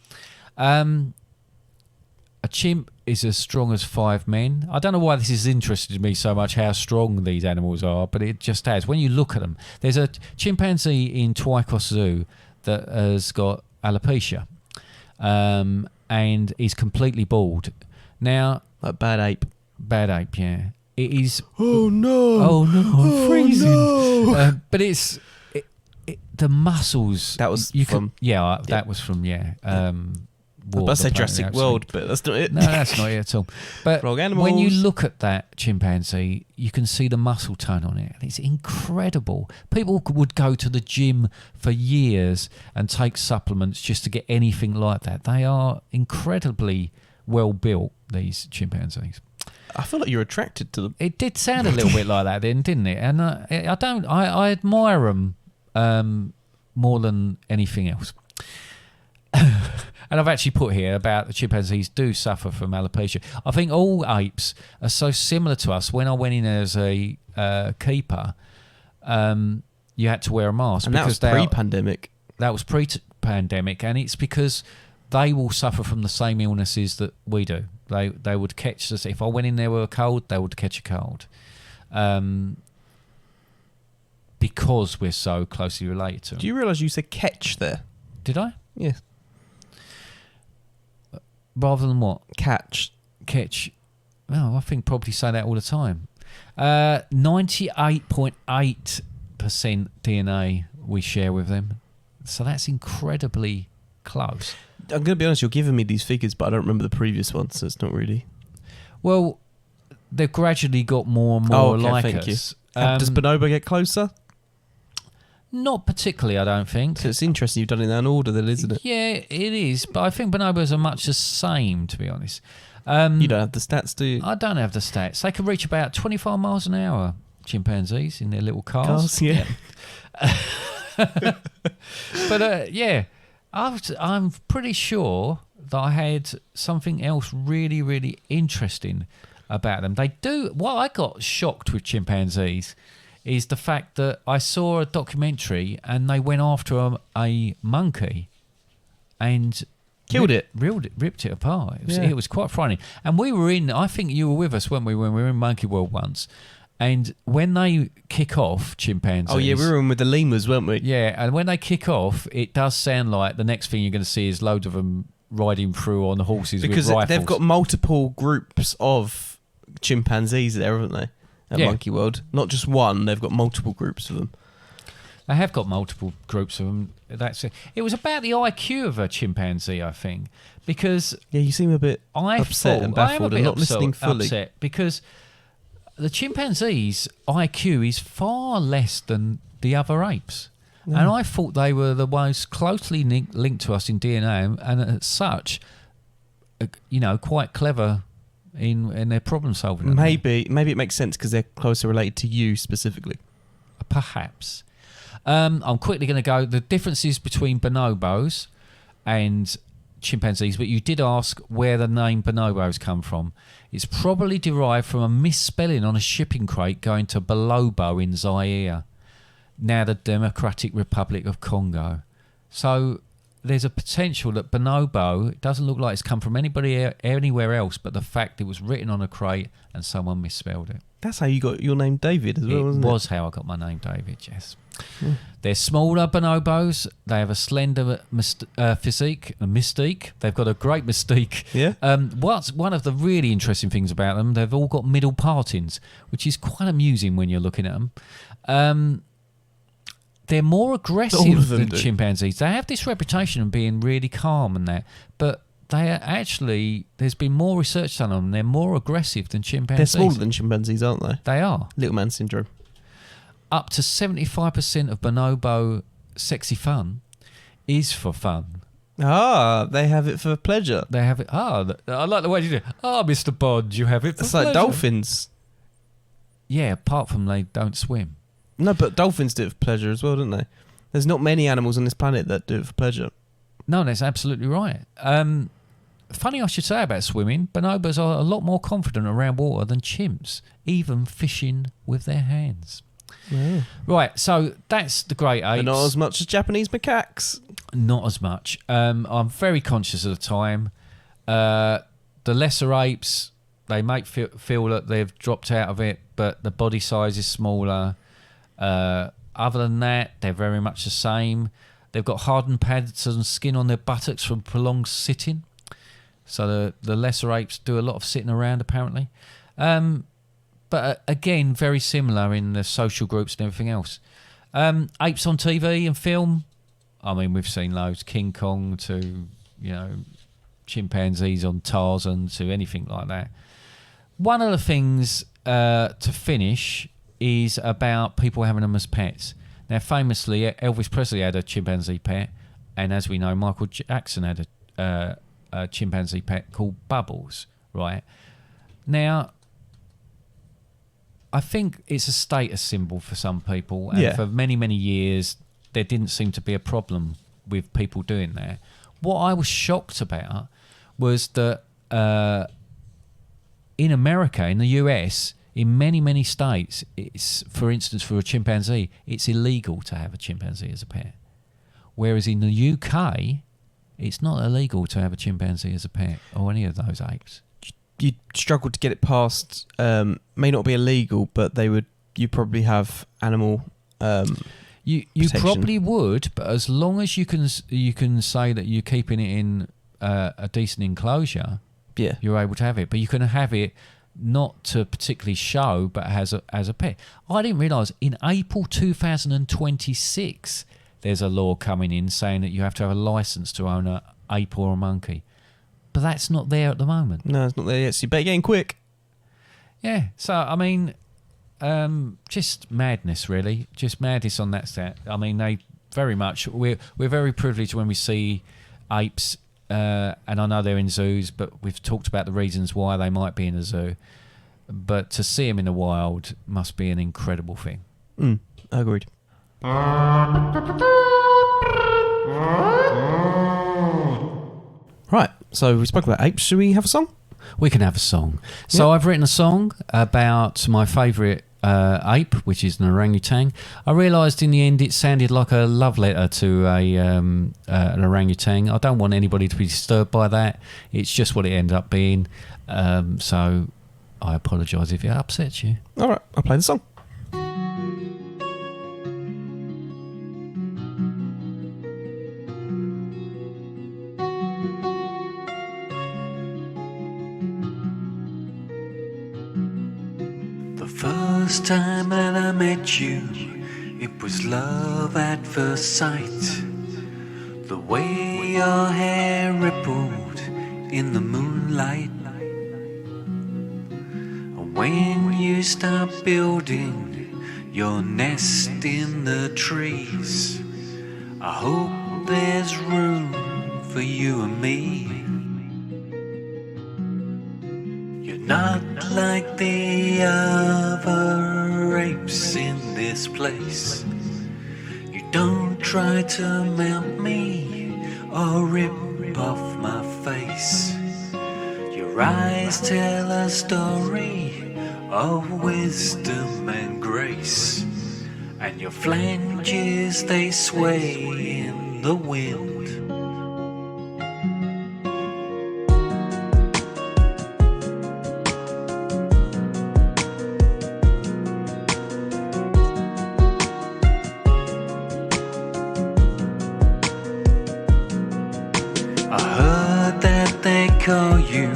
A chimp is as strong as 5 men. I don't know why this has interested me so much, how strong these animals are, but it just has. When you look at them, there's a chimpanzee in Twycross Zoo that has got alopecia, and is completely bald. Now, Like Bad Ape. Bad Ape, yeah. It is. Oh no! I'm freezing. No. But it's the muscles. That was that was from War I of the said Planet Jurassic of the Apes. World, but that's not it. No, that's not it at all. But Frog animals. when you look at that chimpanzee, you can see the muscle tone on it. It's incredible. People would go to the gym for years and take supplements just to get anything like that. They are incredibly well built, these chimpanzees. I feel like you're attracted to them. It did sound a little bit like that then, didn't it? And I admire them more than anything else. And I've actually put here about the chimpanzees do suffer from alopecia. I think all apes are so similar to us. When I went in as a keeper, you had to wear a mask. And that was pre-pandemic. That was pre-pandemic, and it's because they will suffer from the same illnesses that we do. They would catch us. If I went in there with a cold, they would catch a cold. Because we're so closely related to them. Do you realise you said catch there? Did I? Yeah. Rather than what? Catch. Oh, I think probably say that all the time. 98.8% DNA we share with them. So that's incredibly close. I'm going to be honest, you're giving me these figures, but I don't remember the previous ones, so it's not really... Well, they've gradually got more and more like thank us. You. Does Bonobo get closer? Not particularly, I don't think. So it's interesting you've done it in that order then, isn't it? Yeah, it is. But I think bonobos are much the same, to be honest. You don't have the stats, do you? I don't have the stats. They can reach about 25 miles an hour, chimpanzees, in their little cars. Yeah. But, I'm pretty sure that I had something else really, really interesting about them. They do... What I got shocked with chimpanzees is the fact that I saw a documentary and they went after a monkey and killed it, ripped it apart. It was quite frightening. And we were in, I think you were with us when we were in Monkey World once, and when they kick off, chimpanzees... Oh yeah, we were in with the lemurs, weren't we? Yeah, and when they kick off, it does sound like the next thing you're going to see is loads of them riding through on the horses with rifles. Because they've got multiple groups of chimpanzees there, haven't they? At Monkey World. Not just one, they've got multiple groups of them. They have got multiple groups of them. It was about the IQ of a chimpanzee, I think, because... Yeah, you seem a bit upset and baffled and not listening fully. Upset because the chimpanzee's IQ is far less than the other apes. And I thought they were the most closely linked to us in DNA and as such, quite clever in their problem solving. Maybe it makes sense because they're closer related to you specifically. Perhaps. I'm quickly going to go the differences between bonobos and chimpanzees, but you did ask where the name bonobos come from. It's probably derived from a misspelling on a shipping crate going to Bolobo in Zaire, now the Democratic Republic of Congo. So there's a potential that bonobo, it doesn't look like it's come from anywhere else, but the fact it was written on a crate and someone misspelled it. That's how you got your name David as well, wasn't it? It was how I got my name David, yes. Yeah. They're smaller bonobos. They have a slender physique, a mystique. They've got a great mystique. Yeah. What's one of the really interesting things about them, they've all got middle partings, which is quite amusing when you're looking at them. They're more aggressive than chimpanzees. They have this reputation of being really calm and that, but they are actually, there's been more research done on them. They're more aggressive than chimpanzees. They're smaller than chimpanzees, aren't they? They are. Little man syndrome. Up to 75% of bonobo sexy fun is for fun. Ah, they have it for pleasure. They have it. I like the way you do it. Mr. Bond, you have it for pleasure. It's like dolphins. Yeah, apart from they don't swim. No, but dolphins do it for pleasure as well, don't they? There's not many animals on this planet that do it for pleasure. No, that's absolutely right. Funny I should say about swimming, bonobos are a lot more confident around water than chimps, even fishing with their hands. Yeah. Right, so that's the Great Apes. But not as much as Japanese macaques. Not as much. I'm very conscious of the time. The lesser apes, they might feel that they've dropped out of it, but the body size is smaller. Other than that, they're very much the same. They've got hardened pads and skin on their buttocks from prolonged sitting. So the lesser apes do a lot of sitting around, apparently. But again, very similar in the social groups and everything else. Apes on TV and film, I mean, we've seen loads. King Kong to, chimpanzees on Tarzan to anything like that. One of the things to finish is about people having them as pets. Now, famously, Elvis Presley had a chimpanzee pet, and as we know, Michael Jackson had a chimpanzee pet called Bubbles, right? Now, I think it's a status symbol for some people, and for many, many years, there didn't seem to be a problem with people doing that. What I was shocked about was that in America, in the US, in many, many states, it's, for instance, for a chimpanzee, it's illegal to have a chimpanzee as a pet. Whereas in the UK, it's not illegal to have a chimpanzee as a pet or any of those apes. You struggle to get it past, may not be illegal, but you probably have animal You probably would, but as long as you can say that you're keeping it in a decent enclosure, you're able to have it. But you can have it not to particularly show, but as a pet. I didn't realise in April 2026 there's a law coming in saying that you have to have a licence to own an ape or a monkey. But that's not there at the moment. No, it's not there yet, so you better get in quick. Yeah, so, I mean, just madness, really. Just madness on that set. I mean, they very much... We're very privileged when we see apes, and I know they're in zoos, but we've talked about the reasons why they might be in a zoo. But to see them in the wild must be an incredible thing. Agreed. Right, so we spoke about apes. Should we have a song? We can have a song. So I've written a song about my favourite ape, which is an orangutan. I realised in the end it sounded like a love letter to an orangutan. I don't want anybody to be disturbed by that. It's just what it ended up being. So I apologise if it upsets you. All right, I'll play the song. First time that I met you, it was love at first sight. The way your hair rippled in the moonlight, and when you start building your nest in the trees, I hope there's room for you and me. Not like the other apes in this place. You don't try to mount me or rip off my face. Your eyes tell a story of wisdom and grace, and your flanges, they sway in the wind. Call you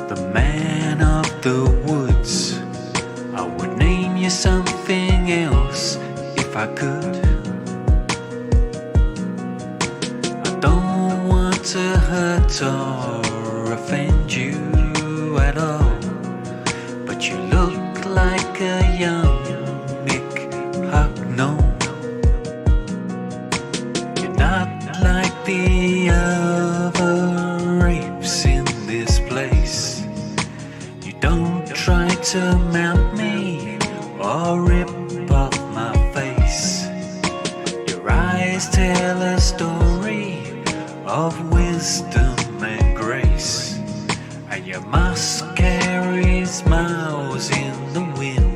the man of the woods. I would name you something else if I could. I don't want to hurt or offend you at all, but you look like a young Mick Hucknall. You're not like the other in this place. You don't try to mount me or rip off my face. Your eyes of wisdom and grace, and you must carry smiles in the wind.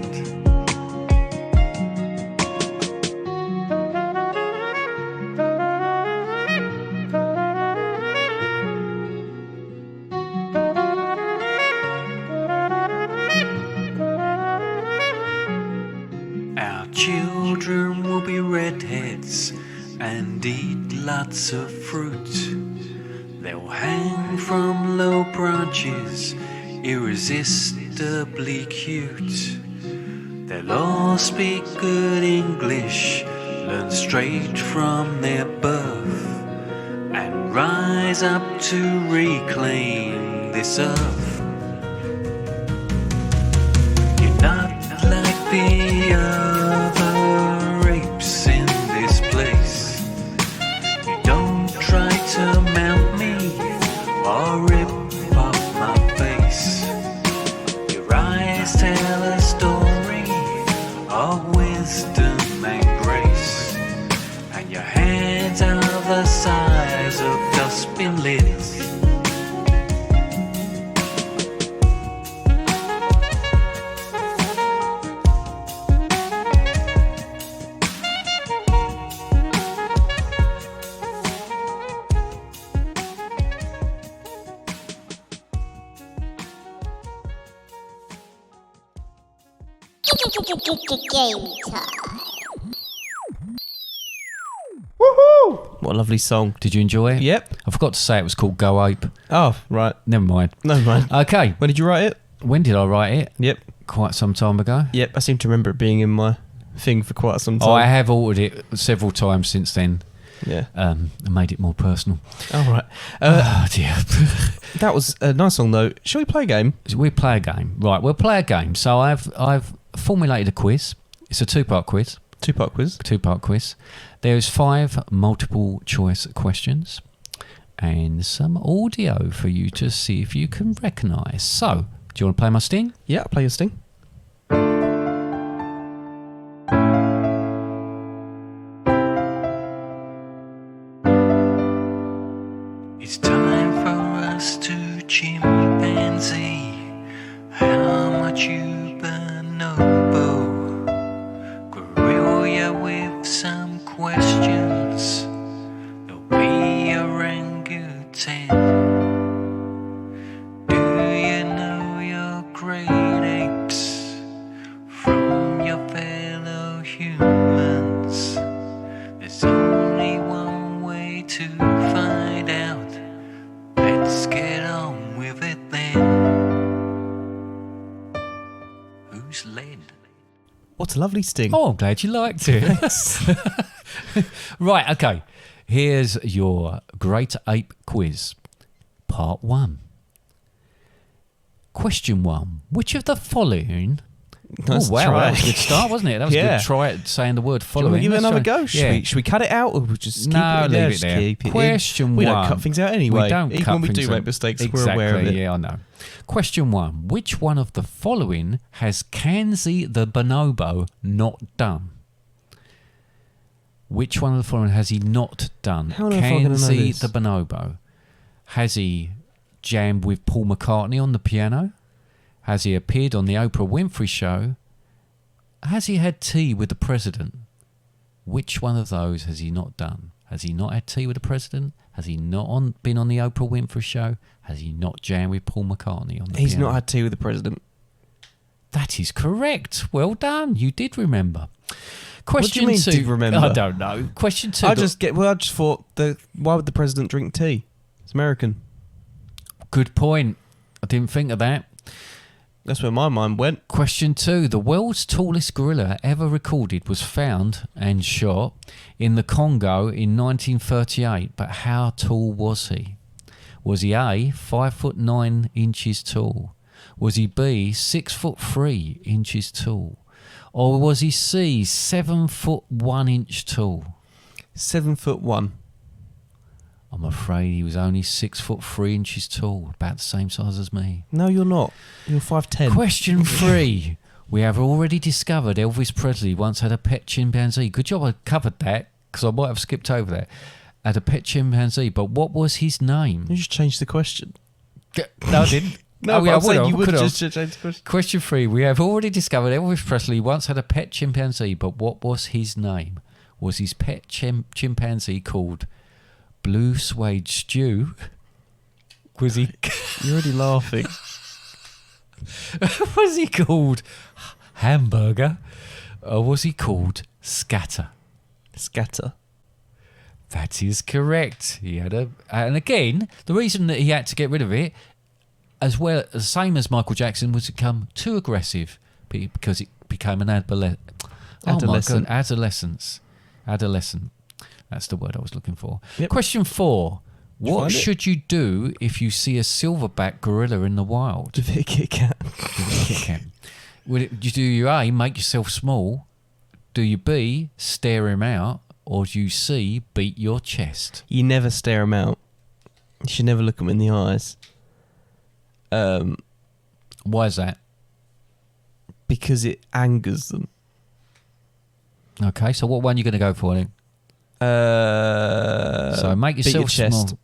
Our children will be redheads and eat lots of fruit. They'll hang from low branches, irresistibly cute. They'll all speak good English, learn straight from their birth, and rise up to reclaim this earth. You're not like the other apes in this place. You don't try to mount me or rip off my face. Your eyes tell a story of wisdom and grace, and your hands are the size of dustbin lids. Game time. What a lovely song. Did you enjoy it? Yep. I forgot to say it was called Go Ape. Oh, right. Never mind. No mind. Okay. When did you write it? When did I write it? Yep. Quite some time ago. Yep. I seem to remember it being in my thing for quite some time. Oh, I have altered it several times since then. Yeah. I made it more personal. Oh, right. Oh, dear. That was a nice song, though. Shall we play a game? We'll play a game. Right, we'll play a game. So I've formulated a quiz. It's a two-part quiz. Two-part quiz. Two-part quiz. There's 5 multiple choice questions and some audio for you to see if you can recognise. So, do you want to play my sting? Yeah, I'll play your sting. It's time for us to chimpanzee. How much you bonobo? Grill ya with some questions. There'll be orangutan. Do you know your great apes from your fellow humans? There's only one way to find out. Let's get on with it then. Who's led? What a lovely sting. Oh, I'm glad you liked it. Right, okay. Here's your Great Ape quiz. Part 1. Question 1. Which of the following... Nice oh, wow, try. that was a good start, wasn't it? That was a Yeah. good try at saying the word Do you following. want to give it Let's another try- go? Should we cut it out, or we'll just keep No, it? leave it just there. keep it in. Question We 1. don't cut things out anyway. We don't Even cut when we things do out. make mistakes, Exactly, we're aware of it. Yeah, I know. Question 1. Which one of the following has Kanzi the bonobo not done? Which one of the following has he not done? How on earth am I gonna know Kanzi this? the bonobo. Has he jammed with Paul McCartney on the piano? Has he appeared on the Oprah Winfrey Show? Has he had tea with the president? Which one of those has he not done? Has he not had tea with the president? Has he not been on the Oprah Winfrey Show? Has he not jammed with Paul McCartney on the He's piano? not had tea with the president. That is correct. Well done. You did remember. Question What do you mean, 2. did remember? I don't know. Question 2. I just thought why would the president drink tea? It's American. Good point. I didn't think of that. That's where my mind went. Question 2. The world's tallest gorilla ever recorded was found and shot in the Congo in 1938. But how tall was he? Was he A, 5 foot 9 inches tall? Was he B, 6 foot 3 inches tall? Or was he C, 7 foot 1 inch tall? 7'1". I'm afraid he was only 6 foot 3 inches tall, about the same size as me. No, you're not. You're 5'10". Question 3. We have already discovered Elvis Presley once had a pet chimpanzee. Good job I covered that, because I might have skipped over that. had a pet chimpanzee, but what was his name? You just changed the question. No, I didn't. No, yeah, I'm saying you would just change the question. Question 3. We have already discovered Elvis Presley once had a pet chimpanzee, but what was his name? Was his pet chimpanzee called Blue Suede Stew? Was he... You're already laughing. Was he called Hamburger? Or was he called Scatter? Scatter. That is correct. He had a... And again, the reason that he had to get rid of it, as well, the same as Michael Jackson, was to become too aggressive because it became an adolescent. Adolescent. That's the word I was looking for. Yep. Question 4. What should you do if you see a silverback gorilla in the wild? Give it a Kit Kat. Do you A, make yourself small? Do you B, stare him out? Or do you C, beat your chest? You never stare him out. You should never look him in the eyes. Why is that? Because it angers them. Okay, so what one are you going to go for then? So make yourself beat your chest. Small.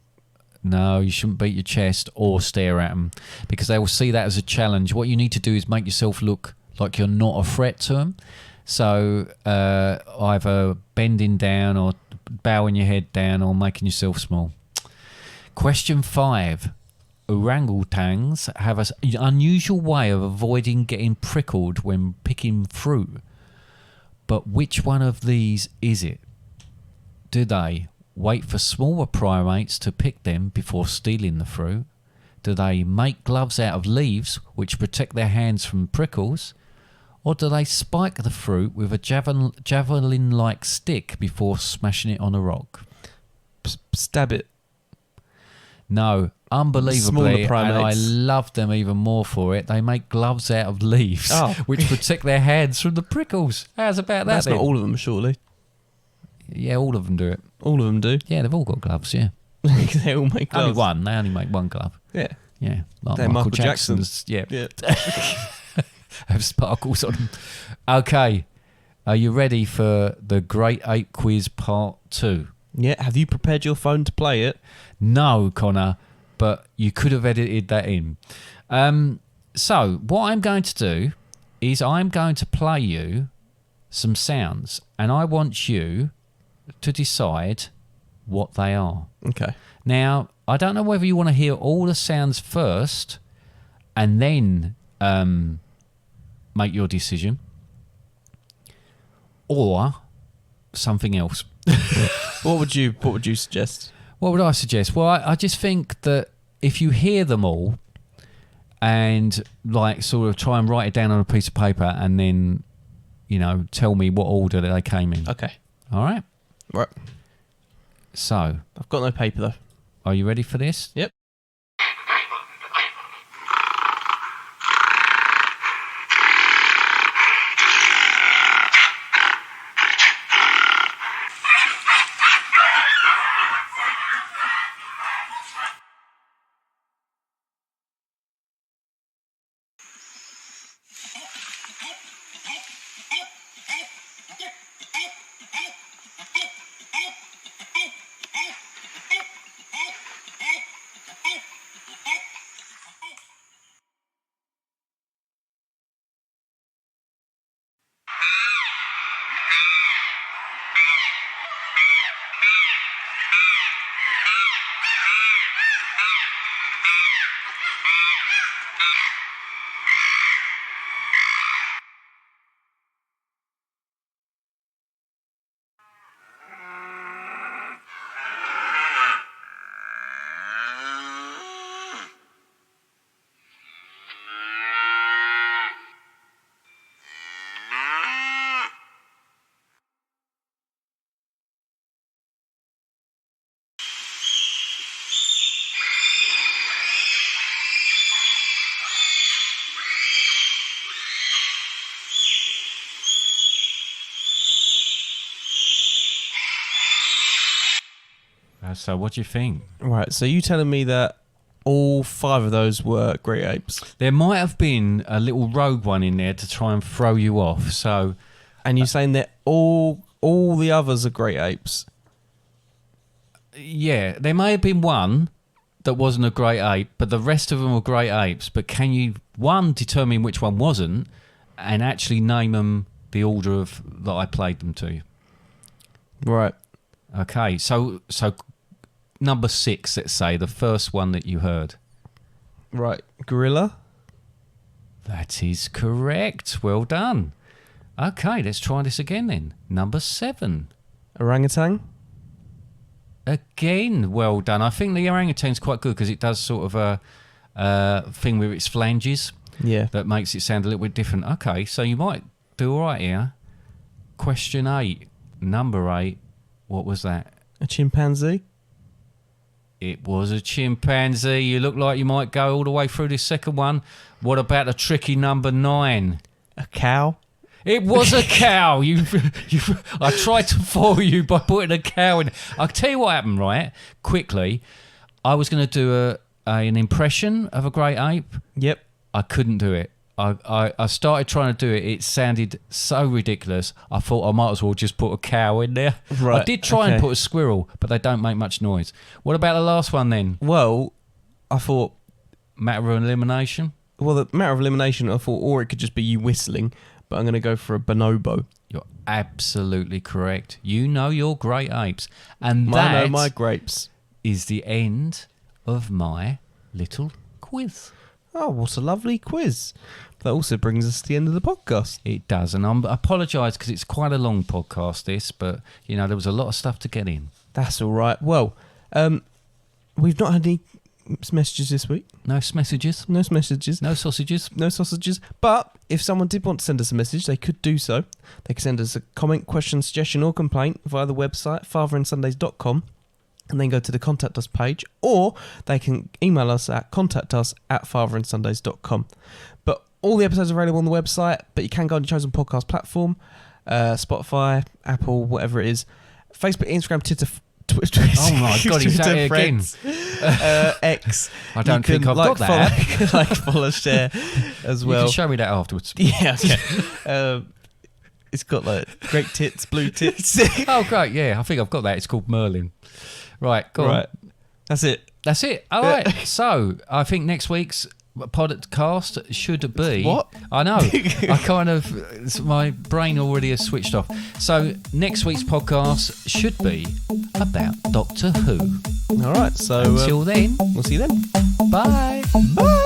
No, you shouldn't beat your chest or stare at them because they will see that as a challenge. What you need to do is make yourself look like you're not a threat to them. So either bending down or bowing your head down or making yourself small. Question 5. Orangutans have an unusual way of avoiding getting prickled when picking fruit. But which one of these is it? Do they wait for smaller primates to pick them before stealing the fruit? Do they make gloves out of leaves which protect their hands from prickles? Or do they spike the fruit with a javelin-like stick before smashing it on a rock? Stab it. No, unbelievably, and I love them even more for it. They make gloves out of leaves, which protect their hands from the prickles. How's about that? That's not all of them, surely. Yeah, all of them do it. All of them do? Yeah, they've all got gloves, yeah. They all make gloves. Only one. They only make one glove. Yeah. Yeah. Like They're Michael Jackson's. Yeah. Have sparkles on them. Okay. Are you ready for the Great Ape Quiz Part 2? Yeah. Have you prepared your phone to play it? No, Connor, but you could have edited that in. So what I'm going to do is I'm going to play you some sounds, and I want you to decide what they are. Okay. Now, I don't know whether you want to hear all the sounds first and then make your decision, or something else. What would you suggest? What would I suggest? Well, I just think that if you hear them all and like sort of try and write it down on a piece of paper and then, tell me what order that they came in. Okay. All right? Right. So. I've got no paper though. Are you ready for this? Yep. So what do you think? Right, so you telling me that all 5 of those were great apes? There might have been a little rogue one in there to try and throw you off. So, and you're saying that all the others are great apes? Yeah, there may have been one that wasn't a great ape, but the rest of them were great apes. But can you, one, determine which one wasn't, and actually name them the order of that I played them to? Right. Okay, so number 6, let's say, the first one that you heard. Right. Gorilla? That is correct. Well done. Okay, let's try this again then. Number 7. Orangutan? Again, well done. I think the orangutan's quite good because it does sort of a thing with its flanges. Yeah. That makes it sound a little bit different. Okay, so you might do all right here. Question 8. Number 8. What was that? A chimpanzee? It was a chimpanzee. You look like you might go all the way through this second one. What about a tricky number 9? A cow? It was a cow. I tried to fool you by putting a cow in. I'll tell you what happened, right? Quickly, I was going to do an impression of a great ape. Yep. I couldn't do it. I started trying to do it. It sounded so ridiculous. I thought I might as well just put a cow in there. Right. I did try and put a squirrel, but they don't make much noise. What about the last one then? Well, I thought... Matter of elimination? Well, the matter of elimination, I thought, or it could just be you whistling, but I'm going to go for a bonobo. You're absolutely correct. You know your great apes. And I know my grapes. Is the end of my little quiz. Oh, what a lovely quiz. That also brings us to the end of the podcast. It does, and I apologise because it's quite a long podcast, this, but, there was a lot of stuff to get in. That's all right. Well, we've not had any messages this week. No messages? No messages. No sausages? No sausages. But if someone did want to send us a message, they could do so. They could send us a comment, question, suggestion or complaint via the website, fatherandsundays.com. and then go to the Contact Us page, or they can email us at contactus@fatherandsundays.com. But all the episodes are available on the website, but you can go on your chosen podcast platform, Spotify, Apple, whatever it is, Facebook, Instagram, Twitter. Oh my God, he's at it again. X. I don't think I've got that. Follow, share as well. You can show me that afterwards. Yeah, okay. It's got like great tits, blue tits. Oh, great, yeah, I think I've got that. It's called Merlin. Right, go on. That's it. That's it. All right. So, I think next week's podcast should be... What? I know. My brain already has switched off. So, next week's podcast should be about Doctor Who. All right. So, until then... We'll see you then. Bye. Bye.